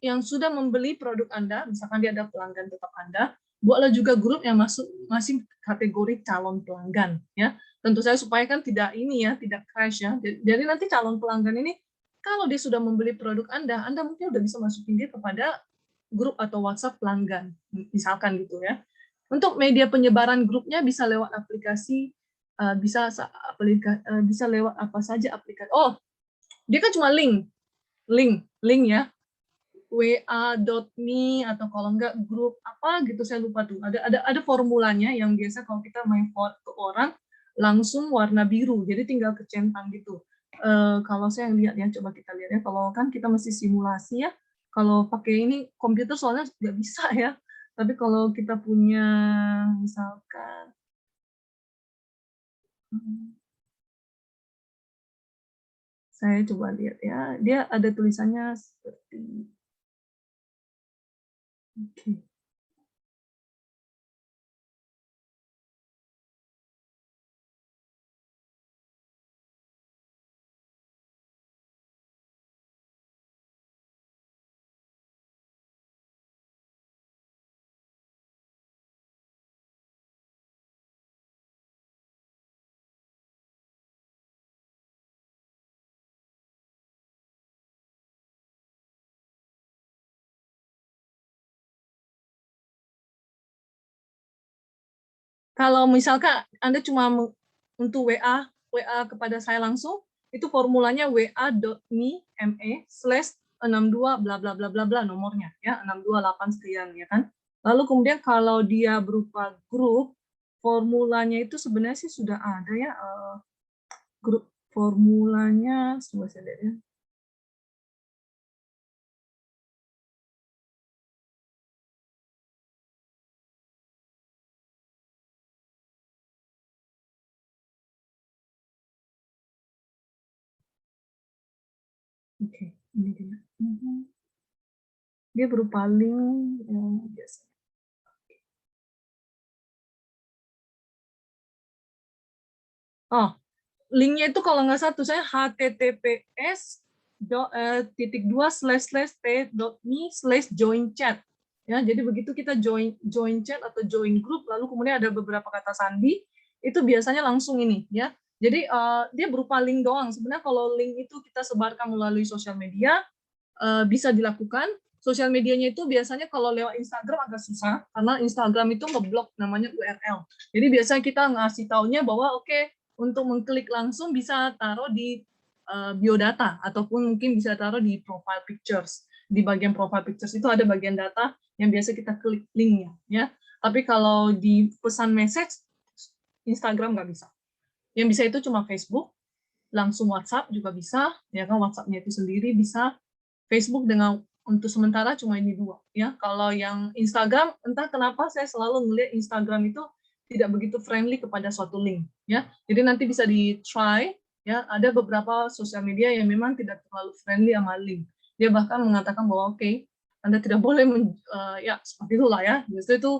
yang sudah membeli produk Anda, misalkan dia ada pelanggan tetap Anda, buatlah juga grup yang masih kategori calon pelanggan ya. Tentu saya supaya kan tidak tidak crash ya. Jadi nanti calon pelanggan ini kalau dia sudah membeli produk Anda mungkin udah bisa masukin dia kepada grup atau WhatsApp pelanggan, misalkan gitu ya. Untuk media penyebaran grupnya bisa lewat aplikasi, bisa lewat apa saja aplikasi. Oh, dia kan cuma link ya, wa.me atau kalau enggak grup apa gitu saya lupa tuh. Ada formulanya yang biasa kalau kita main forward ke orang langsung warna biru, jadi tinggal kecentang gitu. Kalau saya lihat ya, coba kita lihat ya. Kalau kan kita mesti simulasi ya. Kalau pakai ini komputer soalnya nggak bisa ya. Tapi kalau kita punya misalkan saya coba lihat ya, dia ada tulisannya seperti oke. Kalau misalkan Anda cuma untuk WA kepada saya langsung, itu formulanya wa.me/62 bla bla bla bla bla nomornya ya, 628 sekian ya kan. Lalu kemudian kalau dia berupa grup, formulanya itu sebenarnya sih sudah ada ya, grup formulanya coba saya lihat ya. Oke, ini dia. Dia berupa link yang biasa. Oh, linknya itu kalau nggak satu saya https://t.me/join chat ya. Jadi begitu kita join chat atau join grup, lalu kemudian ada beberapa kata sandi, itu biasanya langsung ini ya. Jadi dia berupa link doang. Sebenarnya kalau link itu kita sebarkan melalui sosial media, bisa dilakukan. Sosial medianya itu biasanya kalau lewat Instagram agak susah, karena Instagram itu ngeblok namanya URL. Jadi biasanya kita ngasih taunya bahwa untuk mengklik langsung bisa taruh di biodata, ataupun mungkin bisa taruh di profile pictures. Di bagian profile pictures itu ada bagian data yang biasa kita klik linknya. Ya. Tapi kalau di pesan message, Instagram nggak bisa. Yang bisa itu cuma Facebook, langsung WhatsApp juga bisa, ya kan, WhatsApp-nya itu sendiri bisa, Facebook dengan untuk sementara cuma ini dua ya. Kalau yang Instagram, entah kenapa saya selalu melihat Instagram itu tidak begitu friendly kepada suatu link ya. Jadi nanti bisa di try ya. Ada beberapa sosial media yang memang tidak terlalu friendly sama link. Dia bahkan mengatakan bahwa Anda tidak boleh ya seperti itulah ya. Justru itu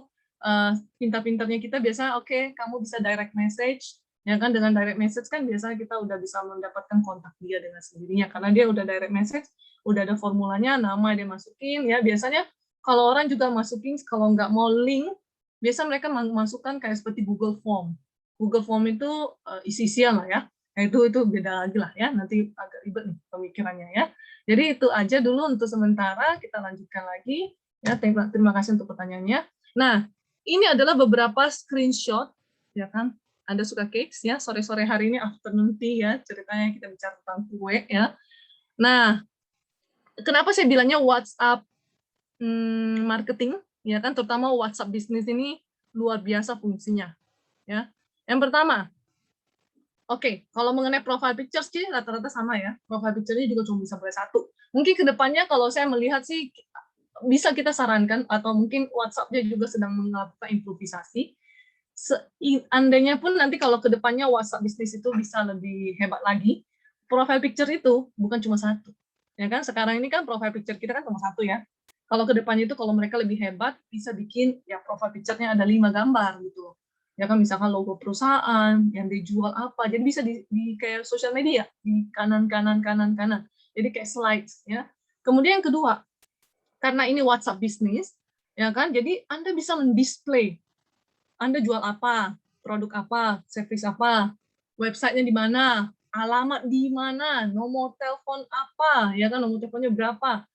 pintar-pintarnya kita biasa kamu bisa direct message ya kan. Dengan direct message kan biasanya kita udah bisa mendapatkan kontak dia dengan sendirinya karena dia udah direct message, udah ada formulanya, nama dia masukin ya. Biasanya kalau orang juga masukin, kalau nggak mau link, biasa mereka masukkan kayak seperti Google Form. Google Form itu isi-isian lah ya. Nah, itu beda lagi lah ya. Nanti agak ribet nih pemikirannya ya. Jadi itu aja dulu untuk sementara. Kita lanjutkan lagi ya. Terima kasih untuk pertanyaannya. Nah, ini adalah beberapa screenshot ya kan. Anda suka cakes ya. Sore-sore hari ini afternoon tea ya. Ceritanya kita bicara tentang kue ya. Nah, kenapa saya bilangnya WhatsApp marketing ya kan, terutama WhatsApp bisnis ini luar biasa fungsinya ya. Yang pertama, Oke, kalau mengenai profile picture sih rata-rata sama ya. Profile picture-nya juga cuma bisa boleh satu. Mungkin ke depannya kalau saya melihat sih bisa kita sarankan atau mungkin WhatsApp-nya juga sedang melakukan improvisasi. Andainya pun nanti kalau ke depannya WhatsApp bisnis itu bisa lebih hebat lagi, profile picture itu bukan cuma satu. Ya kan sekarang ini kan profile picture kita kan cuma satu ya. Kalau ke depannya itu kalau mereka lebih hebat bisa bikin ya profile picture-nya ada 5 gambar gitu. Ya kan misalkan logo perusahaan, yang dijual apa. Jadi bisa di kayak sosial media, di kanan kanan kanan kanan. Jadi kayak slides ya. Kemudian yang kedua, karena ini WhatsApp bisnis, ya kan? Jadi Anda bisa mendisplay Anda jual apa, produk apa, service apa, websitenya di mana, alamat di mana, nomor telepon apa, ya kan nomor teleponnya berapa,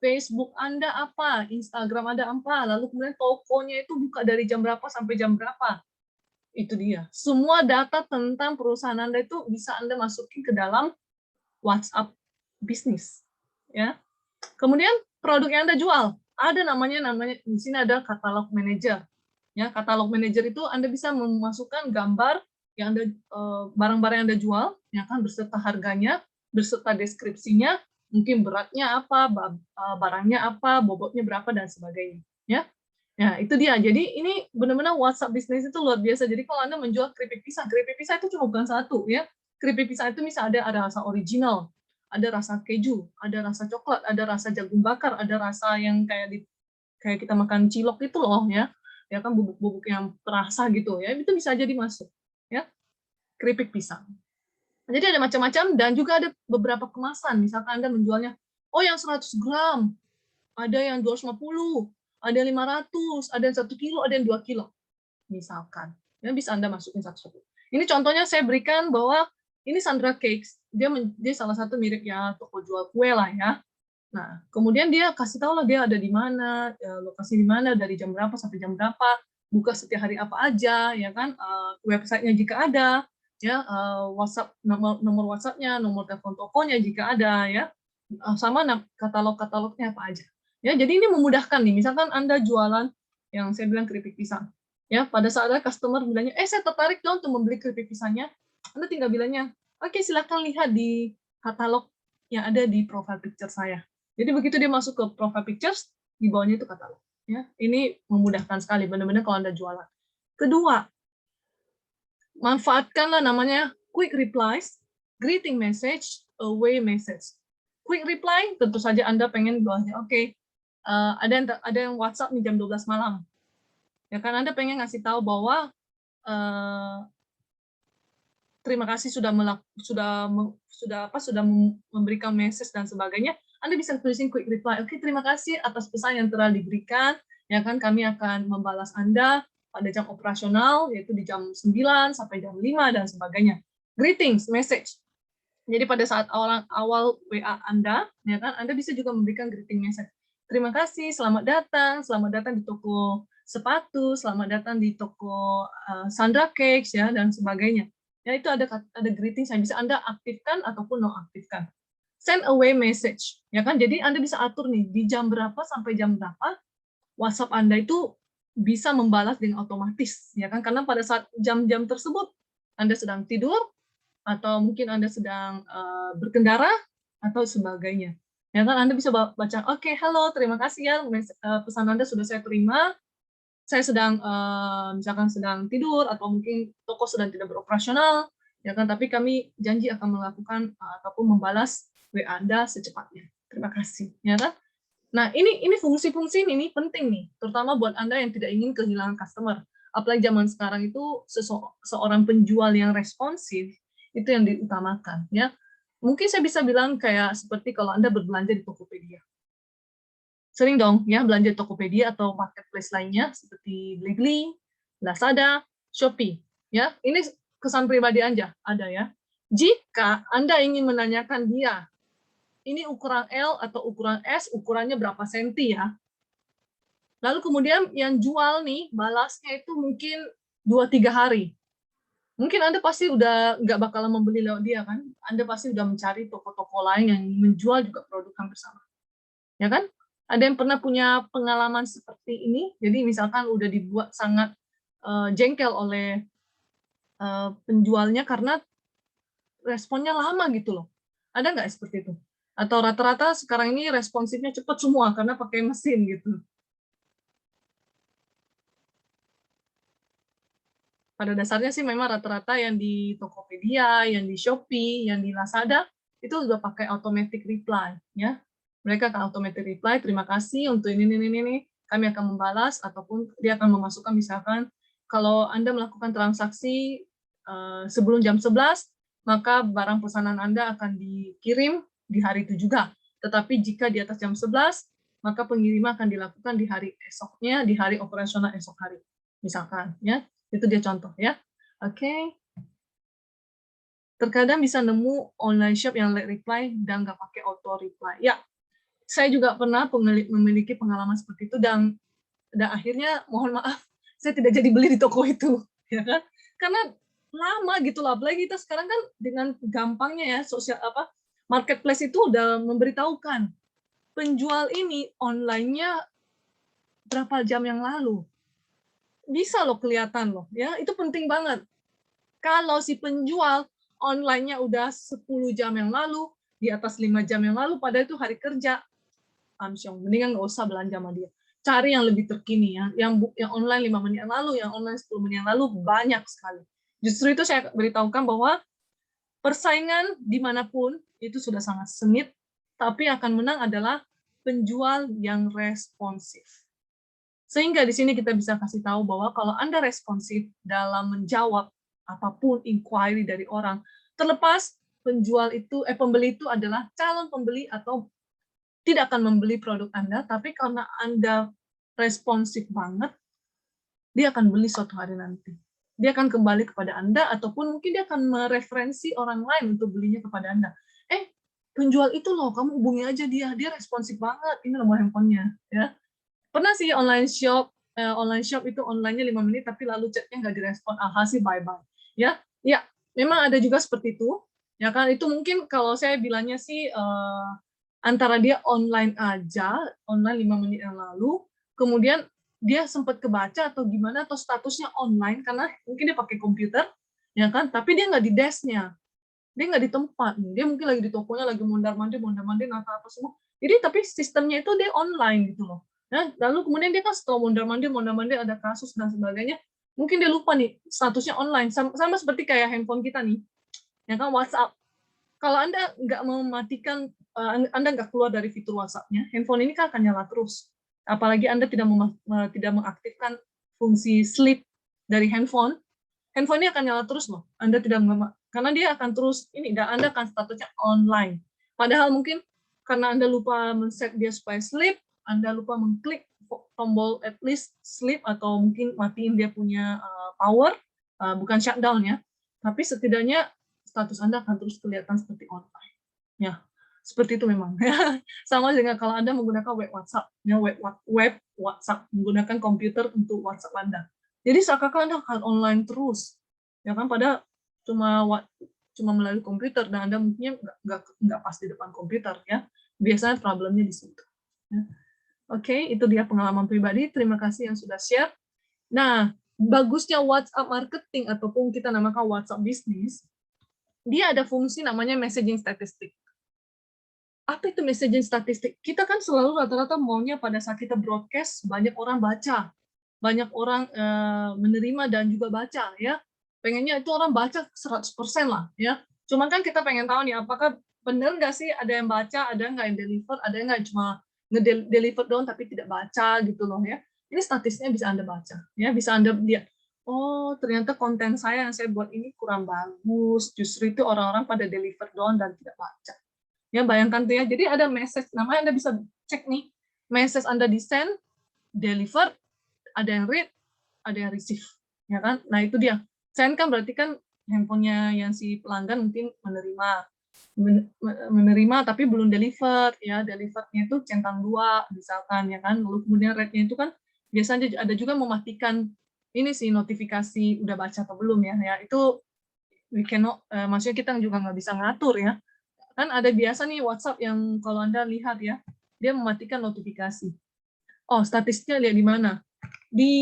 Facebook Anda apa, Instagram Anda apa, lalu kemudian tokonya itu buka dari jam berapa sampai jam berapa. Itu dia. Semua data tentang perusahaan Anda itu bisa Anda masukin ke dalam WhatsApp bisnis. Ya. Kemudian produk yang Anda jual, ada namanya di sini ada katalog manager. Ya, katalog manager itu Anda bisa memasukkan gambar yang Anda barang-barang yang Anda jual, ya kan beserta harganya, beserta deskripsinya, mungkin beratnya apa, barangnya apa, bobotnya berapa dan sebagainya, ya. Ya, itu dia. Jadi ini benar-benar WhatsApp bisnis itu luar biasa. Jadi kalau Anda menjual keripik pisang itu cuma bukan satu ya. Keripik pisang itu bisa ada rasa original, ada rasa keju, ada rasa coklat, ada rasa jagung bakar, ada rasa yang kayak kita makan cilok itu loh ya. Ya kan bubuk-bubuk yang terasa gitu ya. Itu bisa jadi masuk ya, keripik pisang. Jadi ada macam-macam dan juga ada beberapa kemasan. Misalkan Anda menjualnya, oh yang 100 gram, ada yang 250, ada yang 500, ada yang 1 kilo, ada yang 2 kilo. Misalkan. Ya, bisa Anda masukin satu-satu. Ini contohnya saya berikan bahwa ini Sandra Cakes. Dia salah satu mirip ya toko jual kue lah ya. Nah, kemudian dia kasih tahu lah dia ada di mana, lokasi di mana, dari jam berapa sampai jam berapa, buka setiap hari apa aja, ya kan, websitenya jika ada, ya, WhatsApp nomor WhatsApp-nya, nomor telepon tokonya jika ada, ya, sama katalog-katalognya apa aja. Ya, jadi ini memudahkan nih, misalkan Anda jualan yang saya bilang keripik pisang, ya, pada saat ada customer bilangnya, saya tertarik dong untuk membeli keripik pisangnya, Anda tinggal bilangnya, oke silakan lihat di katalog yang ada di profile picture saya. Jadi begitu dia masuk ke profile pictures, di bawahnya itu katalog. Ya, ini memudahkan sekali, benar-benar kalau Anda jualan. Kedua, manfaatkanlah namanya quick replies, greeting message, away message. Quick reply, tentu saja Anda pengen bawahnya, oke, ada yang WhatsApp nih jam 12 malam. Ya kan Anda pengen ngasih tahu bahwa terima kasih sudah memberikan message dan sebagainya. Anda bisa tulisin quick reply. Oke, terima kasih atas pesan yang telah diberikan. Ya kan, kami akan membalas Anda pada jam operasional, yaitu di jam 9 sampai jam 5 dan sebagainya. Greetings, message. Jadi pada saat awal WA Anda, ya kan, Anda bisa juga memberikan greeting message. Terima kasih, selamat datang di toko sepatu, selamat datang di toko Sandra Cakes, ya, dan sebagainya. Ya, itu ada greeting yang bisa Anda aktifkan ataupun nonaktifkan. Send away message, ya kan? Jadi Anda bisa atur nih di jam berapa sampai jam berapa WhatsApp Anda itu bisa membalas dengan otomatis, ya kan? Karena pada saat jam-jam tersebut Anda sedang tidur atau mungkin Anda sedang berkendara atau sebagainya. Ya kan Anda bisa baca, oke, halo, terima kasih ya pesan Anda sudah saya terima. Saya sedang misalkan sedang tidur atau mungkin toko sedang tidak beroperasional, ya kan, tapi kami janji akan melakukan ataupun membalas WA Anda secepatnya. Terima kasih, ya kan? Nah, ini fungsi-fungsi ini penting nih, terutama buat Anda yang tidak ingin kehilangan customer. Apalagi zaman sekarang itu seorang penjual yang responsif itu yang diutamakan, ya. Mungkin saya bisa bilang kayak seperti kalau Anda berbelanja di Tokopedia. Sering dong ya belanja di Tokopedia atau marketplace lainnya seperti Blibli, Lazada, Shopee. Ya, ini kesan pribadi aja ada ya. Jika Anda ingin menanyakan dia, ini ukuran L atau ukuran S, ukurannya berapa senti ya. Lalu kemudian yang jual nih, balasnya itu mungkin 2-3 hari. Mungkin Anda pasti udah nggak bakalan membeli lewat dia kan. Anda pasti udah mencari toko-toko lain yang menjual juga produk hampir sama. Ya kan? Ada yang pernah punya pengalaman seperti ini? Jadi misalkan udah dibuat sangat jengkel oleh penjualnya karena responnya lama gitu loh. Ada nggak seperti itu? Atau rata-rata sekarang ini responsifnya cepat semua karena pakai mesin gitu. Pada dasarnya sih memang rata-rata yang di Tokopedia, yang di Shopee, yang di Lazada itu sudah pakai automatic reply, ya. Mereka akan automatic reply, terima kasih untuk ini, kami akan membalas, ataupun dia akan memasukkan misalkan kalau Anda melakukan transaksi sebelum jam 11, maka barang pesanan Anda akan dikirim di hari itu juga. Tetapi jika di atas jam 11, maka pengiriman akan dilakukan di hari esoknya, di hari operasional esok hari. Misalkan, ya. Itu dia contoh ya. Oke. Terkadang bisa nemu online shop yang late reply dan nggak pakai auto reply. Ya, saya juga pernah memiliki pengalaman seperti itu dan akhirnya mohon maaf, saya tidak jadi beli di toko itu, ya kan? Karena lama gitu lah. Apalagi kita sekarang kan dengan gampangnya ya sosial marketplace itu udah memberitahukan penjual ini online-nya berapa jam yang lalu. Bisa loh kelihatan loh, ya. Itu penting banget. Kalau si penjual online-nya udah 10 jam yang lalu, di atas 5 jam yang lalu, padahal itu hari kerja, amsyong, mendingan nggak usah belanja sama dia. Cari yang lebih terkini ya, yang online 5 menit yang lalu, yang online 10 menit yang lalu, banyak sekali. Justru itu saya beritahukan bahwa persaingan dimanapun itu sudah sangat sengit, tapi akan menang adalah penjual yang responsif. Sehingga di sini kita bisa kasih tahu bahwa kalau Anda responsif dalam menjawab apapun inquiry dari orang, terlepas pembeli itu adalah calon pembeli atau tidak akan membeli produk Anda, tapi karena Anda responsif banget, dia akan beli suatu hari nanti. Dia akan kembali kepada Anda, ataupun mungkin dia akan mereferensi orang lain untuk belinya kepada Anda. Penjual itu loh, kamu hubungi aja dia responsif banget, ini nomor handphonenya. Ya. Pernah sih online shop itu online-nya 5 menit tapi lalu chatnya nggak direspon, alhasil bye-bye. Ya, ya, memang ada juga seperti itu. Ya kan, itu mungkin kalau saya bilangnya sih antara dia online aja, online 5 menit yang lalu, kemudian dia sempat kebaca atau gimana, atau statusnya online karena mungkin dia pakai komputer, ya kan, tapi dia nggak di desk-nya, dia nggak di tempat, dia mungkin lagi di tokonya, lagi mondar-mandir, nata apa semua. Jadi tapi sistemnya itu dia online gitu loh. Nah, lalu kemudian dia kan setelah mondar-mandir ada kasus dan sebagainya, mungkin dia lupa nih statusnya online, sama seperti kayak handphone kita nih, ya kan, WhatsApp. Kalau Anda nggak mematikan, Anda nggak keluar dari fitur WhatsApp-nya, handphone ini kan akan nyala terus. Apalagi Anda tidak mengaktifkan fungsi sleep dari handphone, handphone ini akan nyala terus loh. Anda tidak karena dia akan terus ini, dan Anda akan statusnya online. Padahal mungkin karena Anda lupa men-set dia supaya sleep, Anda lupa mengklik tombol at least sleep, atau mungkin matiin dia punya power, bukan shutdown ya, tapi setidaknya status Anda akan terus kelihatan seperti online. Ya, seperti itu memang. Sama dengan kalau Anda menggunakan web WhatsApp, ya, web WhatsApp, menggunakan komputer untuk WhatsApp Anda. Jadi seakan-akan Anda akan online terus, ya kan? Padahal cuma melalui komputer, dan Anda mungkin nggak pas di depan komputer, ya. Biasanya problemnya di situ. Ya. Oke, itu dia pengalaman pribadi. Terima kasih yang sudah share. Nah, bagusnya WhatsApp marketing ataupun kita namakan WhatsApp bisnis, dia ada fungsi namanya messaging statistik. Apa itu messaging statistik? Kita kan selalu rata-rata maunya pada saat kita broadcast, banyak orang baca, banyak orang menerima dan juga baca, ya. Pengennya itu orang baca 100% lah, ya. Cuman kan kita pengen tahu nih, apakah benar nggak sih ada yang baca, ada nggak yang deliver, ada yang nggak cuma nge-deliver doang tapi tidak baca gitu loh, ya. Ini statistiknya bisa Anda baca, ya. Bisa Anda lihat, oh ternyata konten saya yang saya buat ini kurang bagus, justru itu orang-orang pada deliver doang dan tidak baca. Ya, bayangkan tuh ya, jadi ada message, namanya Anda bisa cek nih, message Anda di-send, deliver, ada yang read, ada yang receive, ya kan? Nah itu dia, send kan berarti kan handphonenya yang si pelanggan mungkin menerima tapi belum deliver, ya, delivernya itu centang 2 misalkan, ya kan? Lalu kemudian read-nya itu kan biasanya ada juga mematikan ini sih notifikasi udah baca atau belum ya itu we cannot, maksudnya kita juga nggak bisa ngatur ya. Kan ada biasa nih WhatsApp yang kalau Anda lihat ya, dia mematikan notifikasi. Oh, statistiknya lihat di mana? Di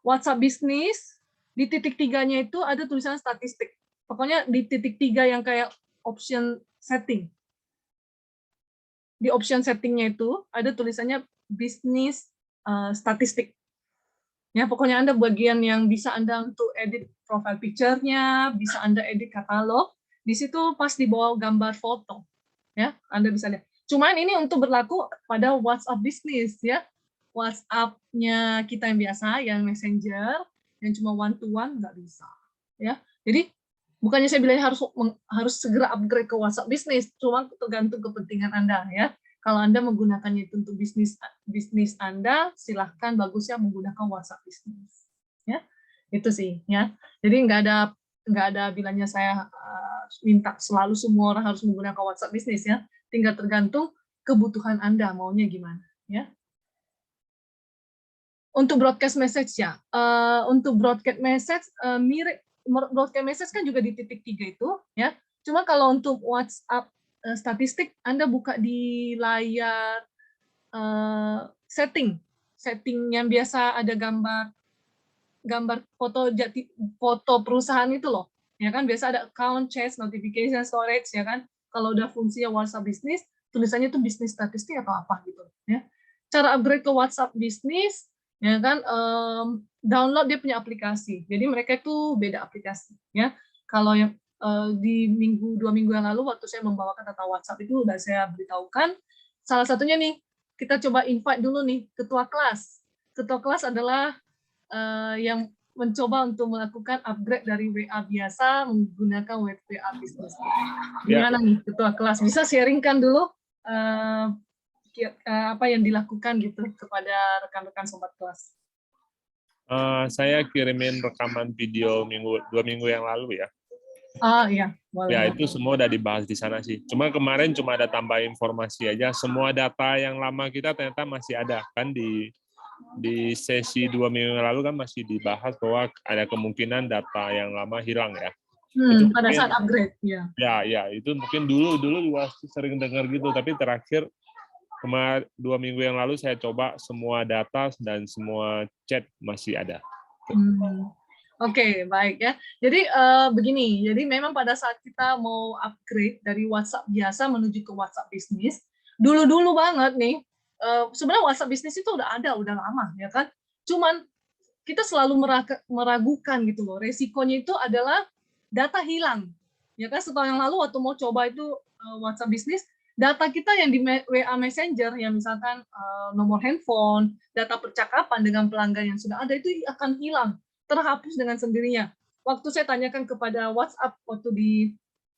WhatsApp bisnis, di titik 3-nya itu ada tulisan statistik. Pokoknya di titik 3 yang kayak option setting. Di option settingnya itu ada tulisannya bisnis statistik. Ya, pokoknya Anda bagian yang bisa Anda untuk edit profile picture-nya, bisa Anda edit katalog. Di situ pas di bawah gambar foto. Ya, Anda bisa lihat. Cuman ini untuk berlaku pada WhatsApp bisnis ya. WhatsApp-nya kita yang biasa, yang Messenger, yang cuma one to one nggak bisa. Ya, jadi bukannya saya bilang harus segera upgrade ke WhatsApp bisnis, cuma tergantung kepentingan Anda ya. Kalau Anda menggunakannya itu untuk bisnis Anda, silahkan bagusnya menggunakan WhatsApp bisnis. Ya, itu sih ya. Jadi nggak ada bilangnya saya minta selalu semua orang harus menggunakan WhatsApp bisnis ya. Tinggal tergantung kebutuhan Anda maunya gimana ya. Untuk broadcast message ya, untuk broadcast message mirip broadcast message kan juga di titik 3 itu ya. Cuma kalau untuk WhatsApp statistik Anda buka di layar setting yang biasa ada gambar foto perusahaan itu loh. Ya kan biasa ada account, chat, notification, storage ya kan. Kalau udah fungsinya WhatsApp bisnis, tulisannya itu bisnis statistik atau apa gitu ya. Cara upgrade ke WhatsApp bisnis ya kan download dia punya aplikasi. Jadi mereka itu beda aplikasi ya. Kalau yang di 2 minggu yang lalu waktu saya membawakan tentang WhatsApp itu udah saya beritahukan. Salah satunya nih kita coba invite dulu nih ketua kelas. Ketua kelas adalah yang mencoba untuk melakukan upgrade dari WA biasa menggunakan WA bisnis. Gimana nih ketua kelas? Bisa sharingkan dulu apa yang dilakukan gitu kepada rekan-rekan sobat kelas. Saya kirimin rekaman video 2 minggu yang lalu ya. Iya, boleh. Ya, itu semua udah dibahas di sana sih. Cuma kemarin cuma ada tambah informasi aja. Semua data yang lama kita ternyata masih ada. Kan di sesi 2 minggu yang lalu kan masih dibahas bahwa ada kemungkinan data yang lama hilang ya. Itu Pada mungkin, saat upgrade, ya. Ya, itu mungkin dulu juga sering dengar gitu. Tapi terakhir 2 minggu yang lalu saya coba semua data dan semua chat masih ada. Oke, baik ya. Jadi begini, jadi memang pada saat kita mau upgrade dari WhatsApp biasa menuju ke WhatsApp bisnis, dulu-dulu banget nih, sebenarnya WhatsApp bisnis itu udah ada, udah lama ya kan. Cuman kita selalu meragukan gitu loh. Resikonya itu adalah data hilang. Ya kan setahun yang lalu waktu mau coba itu WhatsApp bisnis, data kita yang di WA Messenger, yang misalkan nomor handphone, data percakapan dengan pelanggan yang sudah ada itu akan hilang, terhapus dengan sendirinya. Waktu saya tanyakan kepada WhatsApp, waktu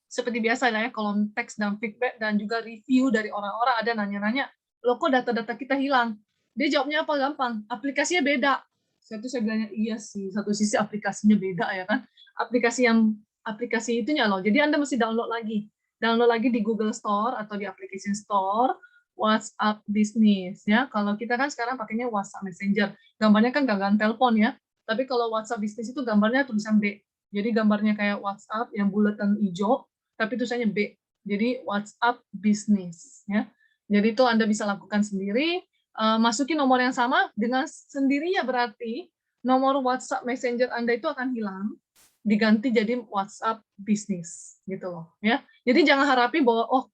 seperti biasa ya, kolom teks dan feedback dan juga review dari orang-orang ada nanya-nanya, loh kok data-data kita hilang? Dia jawabnya apa? Gampang, aplikasinya beda. Saya bilangnya iya sih, satu sisi aplikasinya beda ya kan. Aplikasi itunya loh. Jadi Anda mesti download lagi di Google Store atau di Application Store WhatsApp Business ya. Kalau kita kan sekarang pakainya WhatsApp Messenger. Gambarnya kan gangguan telepon ya. Tapi kalau WhatsApp Business itu gambarnya tulisan B. Jadi gambarnya kayak WhatsApp yang bulatan hijau, tapi tulisannya B. Jadi WhatsApp Business ya. Jadi itu Anda bisa lakukan sendiri. Masukin nomor yang sama dengan sendirinya, berarti nomor WhatsApp Messenger Anda itu akan hilang, diganti jadi WhatsApp Business gitu loh ya. Jadi jangan harapi bahwa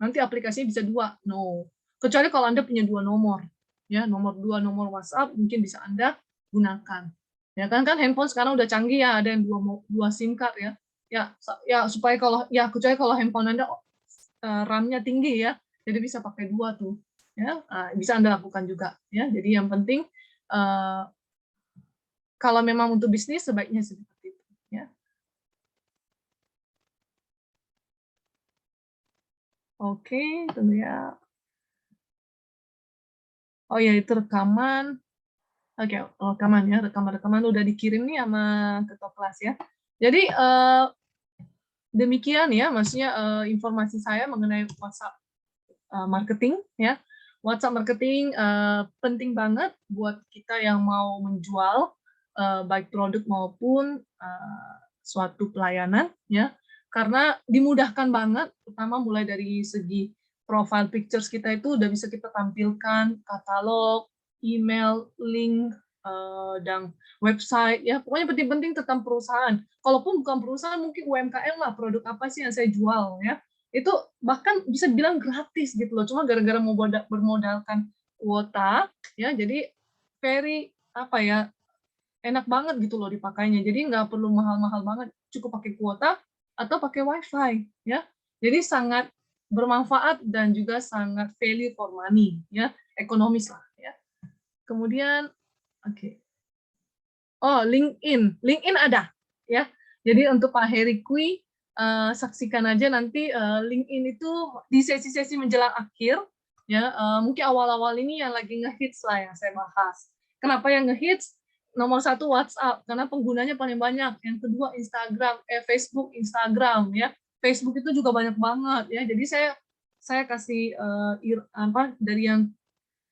nanti aplikasinya bisa 2. No. Kecuali kalau Anda punya 2 nomor ya, nomor WhatsApp mungkin bisa Anda gunakan. Ya kan handphone sekarang udah canggih ya, ada yang 2 SIM card ya. Ya supaya kecuali kalau handphone Anda RAM-nya tinggi ya. Jadi bisa pakai 2 tuh. Ya, bisa Anda lakukan juga ya. Jadi yang penting kalau memang untuk bisnis sebaiknya seperti itu ya. Oke, tunggu ya. Oh ya, itu rekaman. Oke, rekaman udah dikirim nih sama ketua kelas ya. Jadi demikian ya, maksudnya informasi saya mengenai WhatsApp marketing ya. WhatsApp marketing penting banget buat kita yang mau menjual baik produk maupun suatu pelayanan ya. Karena dimudahkan banget, pertama mulai dari segi profile pictures kita itu udah bisa kita tampilkan katalog, email, link, dan website, ya pokoknya penting-penting tentang perusahaan. Kalaupun bukan perusahaan, mungkin UMKM lah, produk apa sih yang saya jual, ya itu bahkan bisa bilang gratis gitu loh, cuma gara-gara mau bermodalkan kuota, ya jadi very apa ya, enak banget gitu loh dipakainya. Jadi nggak perlu mahal-mahal banget, cukup pakai kuota atau pakai WiFi, ya. Jadi sangat bermanfaat dan juga sangat value for money, ya, ekonomis lah, ya. Kemudian, oke. Oh, LinkedIn. LinkedIn ada, ya. Jadi untuk Pak Heri Kui, saksikan aja nanti LinkedIn itu di sesi-sesi menjelang akhir, ya. Mungkin awal-awal ini yang lagi ngehits lah yang saya bahas. Kenapa yang ngehits? Nomor satu WhatsApp karena penggunanya paling banyak. Yang kedua Instagram, Facebook, Instagram, ya. Facebook itu juga banyak banget, ya. Jadi saya kasih dari yang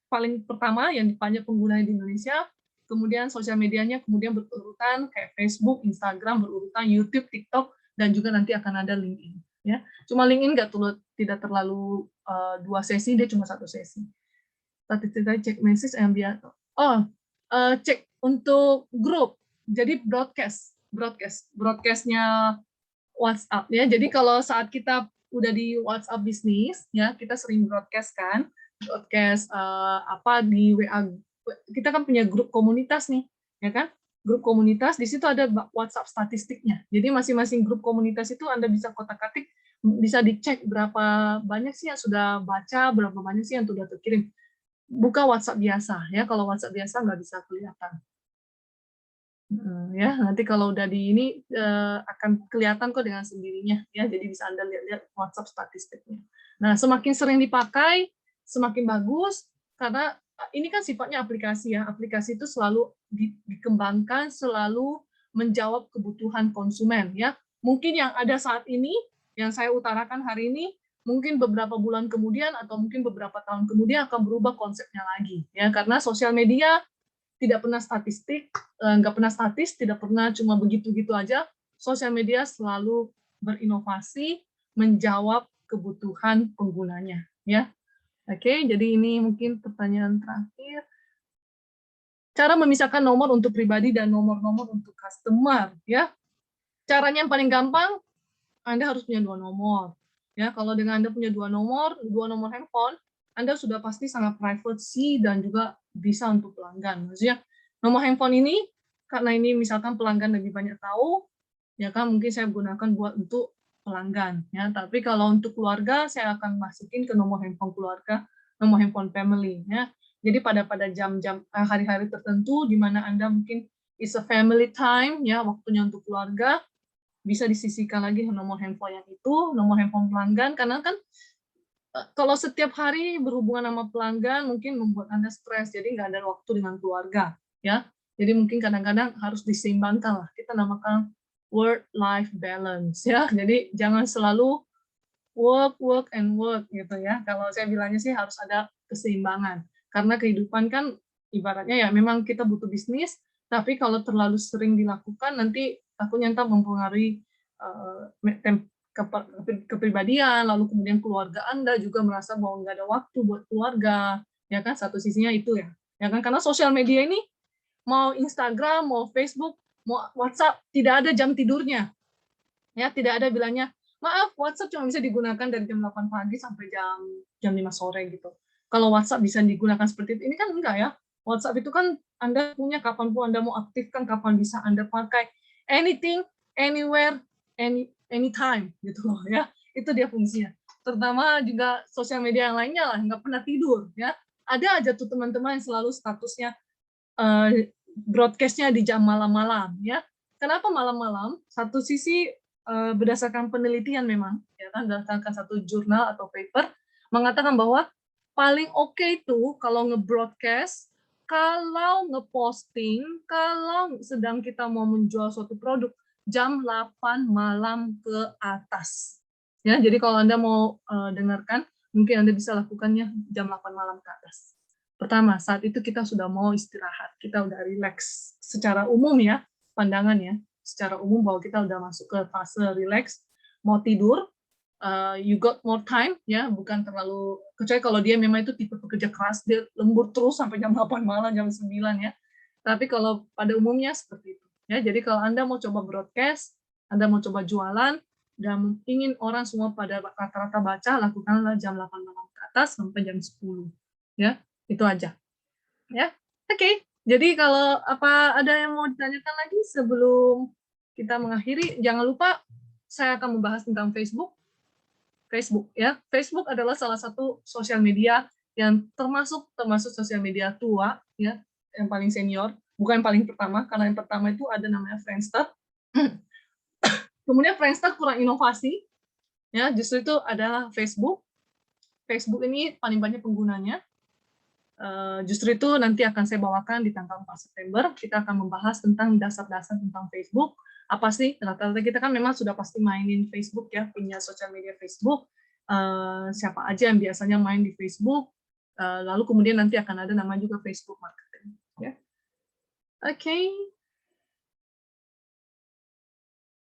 paling pertama yang banyak penggunanya di Indonesia, kemudian sosial medianya kemudian berurutan kayak Facebook, Instagram berurutan, YouTube, TikTok, dan juga nanti akan ada LinkedIn. Ya, cuma LinkedIn tidak terlalu 2 sesi, dia cuma 1 sesi. Statistik cek message yang biar. Oh, cek untuk grup. Jadi broadcastnya WhatsApp ya. Jadi kalau saat kita udah di WhatsApp bisnis ya, kita sering broadcast kan, apa di WA. Kita kan punya grup komunitas nih, ya kan? Grup komunitas di situ ada WhatsApp statistiknya. Jadi masing-masing grup komunitas itu Anda bisa kotak-katik, bisa dicek berapa banyak sih yang sudah baca, berapa banyak sih yang sudah terkirim. Buka WhatsApp biasa ya. Kalau WhatsApp biasa nggak bisa kelihatan. Ya nanti kalau udah di ini akan kelihatan kok dengan sendirinya ya, jadi bisa Anda lihat WhatsApp statistiknya. Nah semakin sering dipakai semakin bagus karena ini kan sifatnya aplikasi ya, aplikasi itu selalu dikembangkan, selalu menjawab kebutuhan konsumen ya. Mungkin yang ada saat ini yang saya utarakan hari ini mungkin beberapa bulan kemudian atau mungkin beberapa tahun kemudian akan berubah konsepnya lagi ya, karena sosial media tidak pernah nggak pernah statis, tidak pernah cuma begitu-gitu aja. Sosial media selalu berinovasi, menjawab kebutuhan penggunanya. Ya, oke. Jadi ini mungkin pertanyaan terakhir. Cara memisahkan nomor untuk pribadi dan nomor-nomor untuk customer. Ya, caranya yang paling gampang, Anda harus punya 2 nomor. Ya, kalau dengan Anda punya 2 nomor handphone, Anda sudah pasti sangat privacy dan juga bisa untuk pelanggan. Maksudnya nomor handphone ini karena ini misalkan pelanggan lebih banyak tahu, ya kan mungkin saya gunakan buat untuk pelanggan ya. Tapi kalau untuk keluarga saya akan masukin ke nomor handphone keluarga, nomor handphone family ya. Jadi pada jam-jam hari-hari tertentu di mana Anda mungkin is a family time ya, waktunya untuk keluarga, bisa disisihkan lagi nomor handphone yang itu, nomor handphone pelanggan, karena kan kalau setiap hari berhubungan sama pelanggan mungkin membuat Anda stres, jadi nggak ada waktu dengan keluarga, ya. Jadi mungkin kadang-kadang harus diseimbangkan lah. Kita namakan work-life balance, ya. Jadi jangan selalu work and work gitu ya. Kalau saya bilangnya sih harus ada keseimbangan, karena kehidupan kan ibaratnya ya memang kita butuh bisnis, tapi kalau terlalu sering dilakukan nanti takutnya entah mempengaruhi kepribadian, lalu kemudian keluarga Anda juga merasa bahwa nggak ada waktu buat keluarga, ya kan? Satu sisinya itu ya kan? Karena sosial media ini mau Instagram, mau Facebook, mau WhatsApp, tidak ada jam tidurnya, ya tidak ada bilangnya maaf WhatsApp cuma bisa digunakan dari jam 8 pagi sampai jam 5 sore gitu. Kalau WhatsApp bisa digunakan seperti itu, ini kan enggak ya. WhatsApp itu kan Anda punya kapanpun Anda mau aktifkan, kapan bisa Anda pakai, anything, anywhere, anytime gitu loh ya. Itu dia fungsinya. Terutama juga sosial media yang lainnya lah, nggak pernah tidur ya. Ada aja tuh teman-teman yang selalu statusnya broadcast-nya di jam malam-malam ya. Kenapa malam-malam? Satu sisi berdasarkan penelitian memang, ya kan, berdasarkan satu jurnal atau paper mengatakan bahwa paling oke itu kalau nge-broadcast, kalau nge-posting, kalau sedang kita mau menjual suatu produk jam 8 malam ke atas. Ya, jadi kalau Anda mau dengarkan, mungkin Anda bisa lakukannya jam 8 malam ke atas. Pertama, saat itu kita sudah mau istirahat, kita udah relax secara umum ya, pandangan ya. Secara umum bahwa kita udah masuk ke fase relax, mau tidur, you got more time ya, bukan terlalu, kecuali kalau dia memang itu tipe pekerja keras, dia lembur terus sampai jam 8 malam, jam 9 ya. Tapi kalau pada umumnya seperti itu. Ya, jadi kalau Anda mau coba broadcast, Anda mau coba jualan, dan ingin orang semua pada rata-rata baca, lakukanlah jam 8 malam ke atas sampai jam 10. Ya, itu aja. Ya, oke. Jadi kalau ada yang mau ditanyakan lagi sebelum kita mengakhiri, jangan lupa saya akan membahas tentang Facebook. Facebook ya. Facebook adalah salah satu sosial media yang termasuk sosial media tua ya, yang paling senior, bukan yang paling pertama, karena yang pertama itu ada namanya Friendster. Kemudian Friendster kurang inovasi, ya, justru itu adalah Facebook. Facebook ini paling banyak penggunanya. Justru itu nanti akan saya bawakan di tanggal 4 September. Kita akan membahas tentang dasar-dasar tentang Facebook. Apa sih? Rata-rata kita kan memang sudah pasti mainin Facebook ya, punya sosial media Facebook. Siapa aja yang biasanya main di Facebook. Lalu kemudian nanti akan ada nama juga Facebook Marketing. Ya. Oke.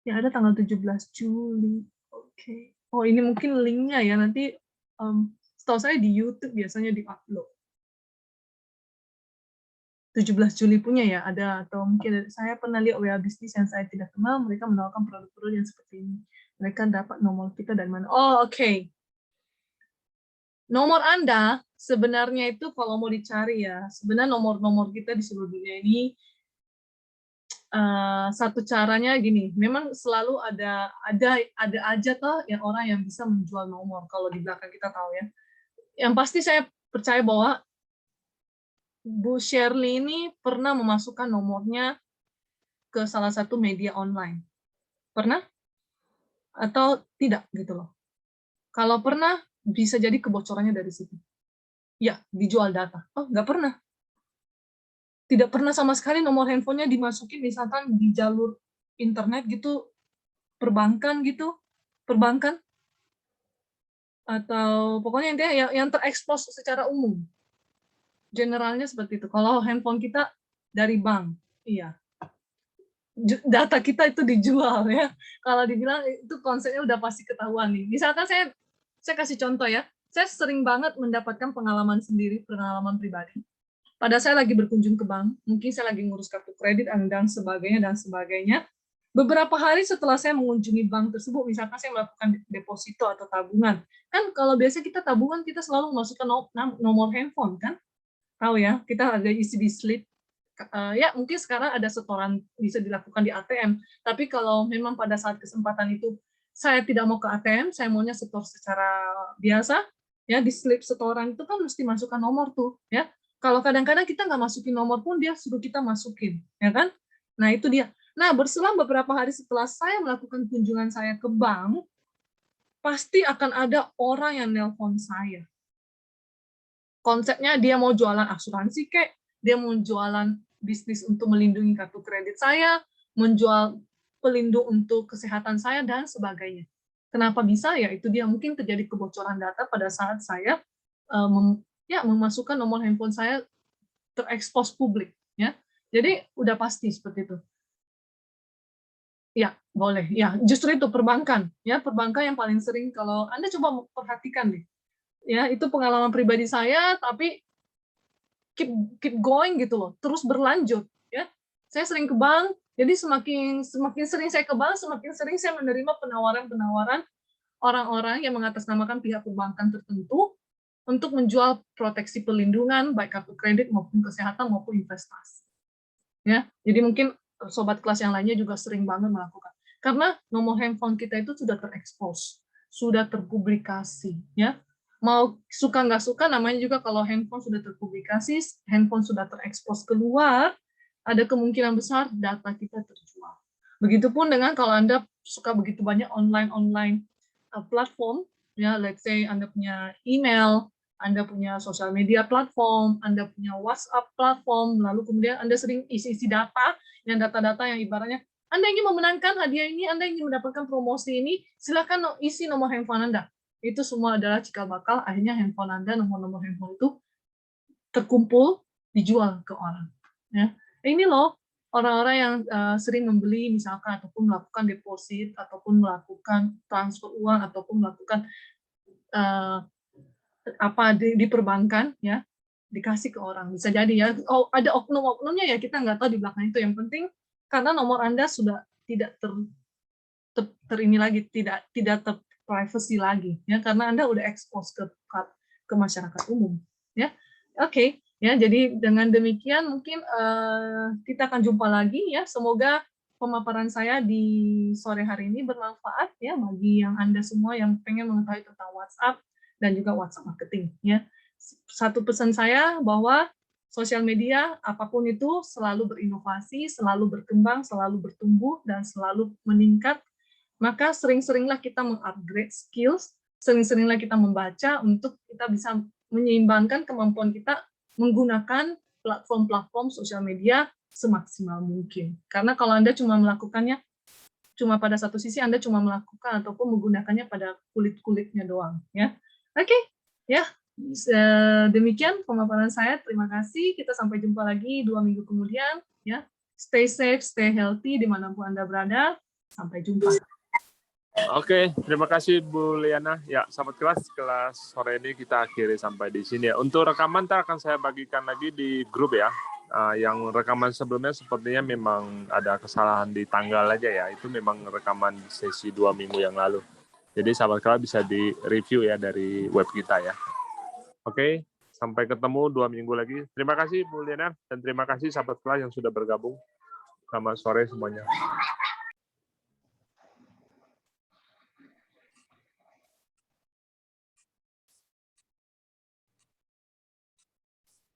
Ya, ada tanggal 17 Juli. Oke. Oh, ini mungkin linknya ya. Nanti setahu saya di YouTube biasanya di-upload. 17 Juli punya ya, ada, atau mungkin saya pernah lihat WA bisnis yang saya tidak kenal, mereka menawarkan produk-produk yang seperti ini. Mereka dapat nomor kita dari mana? Oh, oke. Nomor Anda sebenarnya itu kalau mau dicari ya, sebenarnya nomor-nomor kita di seluruh dunia ini, satu caranya gini, memang selalu ada aja toh yang orang yang bisa menjual nomor, kalau di belakang kita tahu ya. Yang pasti saya percaya bahwa Bu Shirley ini pernah memasukkan nomornya ke salah satu media online. Pernah? Atau tidak gitu loh. Kalau pernah, bisa jadi kebocorannya dari situ. Ya, dijual data. Oh, nggak pernah. Tidak pernah sama sekali nomor handphonenya dimasukin misalkan di jalur internet gitu, perbankan gitu, perbankan, atau pokoknya intinya yang terekspos secara umum. Generalnya seperti itu. Kalau handphone kita dari bank, iya. Data kita itu dijual ya. Kalau dibilang itu konsepnya udah pasti ketahuan nih. Misalkan saya kasih contoh ya. Saya sering banget mendapatkan pengalaman sendiri, pengalaman pribadi. Pada saya lagi berkunjung ke bank, mungkin saya lagi ngurus kartu kredit dan sebagainya. Beberapa hari setelah saya mengunjungi bank tersebut, misalkan saya melakukan deposito atau tabungan, kan kalau biasa kita tabungan kita selalu memasukkan nomor handphone kan, tahu ya, kita ada isi di slip. Ya mungkin sekarang ada setoran bisa dilakukan di ATM, tapi kalau memang pada saat kesempatan itu saya tidak mau ke ATM, saya maunya setor secara biasa, ya di slip setoran itu kan mesti masukkan nomor tuh, ya. Kalau kadang-kadang kita nggak masukin nomor pun dia suruh kita masukin, ya kan? Nah itu dia. Nah berselang beberapa hari setelah saya melakukan kunjungan saya ke bank, pasti akan ada orang yang nelpon saya. Konsepnya dia mau jualan asuransi kek, dia mau jualan bisnis untuk melindungi kartu kredit saya, menjual pelindung untuk kesehatan saya, dan sebagainya. Kenapa bisa? Ya itu dia, mungkin terjadi kebocoran data pada saat saya memasukkan nomor handphone saya terekspos publik. Ya. Jadi udah pasti seperti itu. Ya, boleh. Ya, justru itu perbankan. Ya, perbankan yang paling sering kalau Anda coba perhatikan deh. Ya, itu pengalaman pribadi saya, tapi keep going gitu loh, terus berlanjut ya. Saya sering ke bank, jadi semakin sering saya ke bank, semakin sering saya menerima penawaran-penawaran orang-orang yang mengatasnamakan pihak perbankan tertentu untuk menjual proteksi perlindungan baik kartu kredit maupun kesehatan maupun investasi. Ya, jadi mungkin sobat kelas yang lainnya juga sering banget melakukan. Karena nomor handphone kita itu sudah terekspos, sudah terpublikasi ya. Mau suka nggak suka, namanya juga kalau handphone sudah terpublikasi, handphone sudah terekspos keluar, ada kemungkinan besar data kita terjual. Begitupun dengan kalau Anda suka begitu banyak online platform, ya, let's say Anda punya email, Anda punya sosial media platform, Anda punya WhatsApp platform, lalu kemudian Anda sering isi-isi data, yang data-data yang ibaratnya Anda ingin memenangkan hadiah ini, Anda ingin mendapatkan promosi ini, silakan isi nomor handphone Anda. Itu semua adalah cikal bakal akhirnya handphone Anda, nomor-nomor handphone itu terkumpul, dijual ke orang. Ya. Ini loh orang-orang yang sering membeli misalkan ataupun melakukan deposit ataupun melakukan transfer uang ataupun melakukan di perbankan ya. dikasih ke orang. Bisa jadi ya, oh ada oknum-oknumnya ya kita nggak tahu di belakang itu. Yang penting karena nomor Anda sudah tidak ini lagi, tidak privacy lagi ya, karena Anda udah expose ke masyarakat umum ya. Oke, ya jadi dengan demikian mungkin kita akan jumpa lagi ya. Semoga pemaparan saya di sore hari ini bermanfaat ya bagi yang Anda semua yang pengen mengetahui tentang WhatsApp dan juga WhatsApp marketing ya. Satu pesan saya bahwa sosial media apapun itu selalu berinovasi, selalu berkembang, selalu bertumbuh dan selalu meningkat. Maka sering-seringlah kita mengupgrade skills, sering-seringlah kita membaca untuk kita bisa menyeimbangkan kemampuan kita menggunakan platform-platform sosial media semaksimal mungkin. Karena kalau Anda cuma melakukannya cuma pada satu sisi, Anda cuma melakukan ataupun menggunakannya pada kulit-kulitnya doang ya. Oke, ya. Demikian pemaparan saya. Terima kasih. Kita sampai jumpa lagi 2 minggu kemudian ya. Stay safe, stay healthy dimanapun Anda berada. Sampai jumpa. Oke, terima kasih Bu Liana. Ya, sahabat kelas sore ini kita akhiri sampai di sini ya. Untuk rekaman ntar akan saya bagikan lagi di grup ya. Yang rekaman sebelumnya sepertinya memang ada kesalahan di tanggal aja ya. Itu memang rekaman sesi 2 minggu yang lalu. Jadi sahabat kelas bisa di-review ya dari web kita ya. Oke, sampai ketemu 2 minggu lagi. Terima kasih Bu Liana dan terima kasih sahabat kelas yang sudah bergabung. Selamat sore semuanya.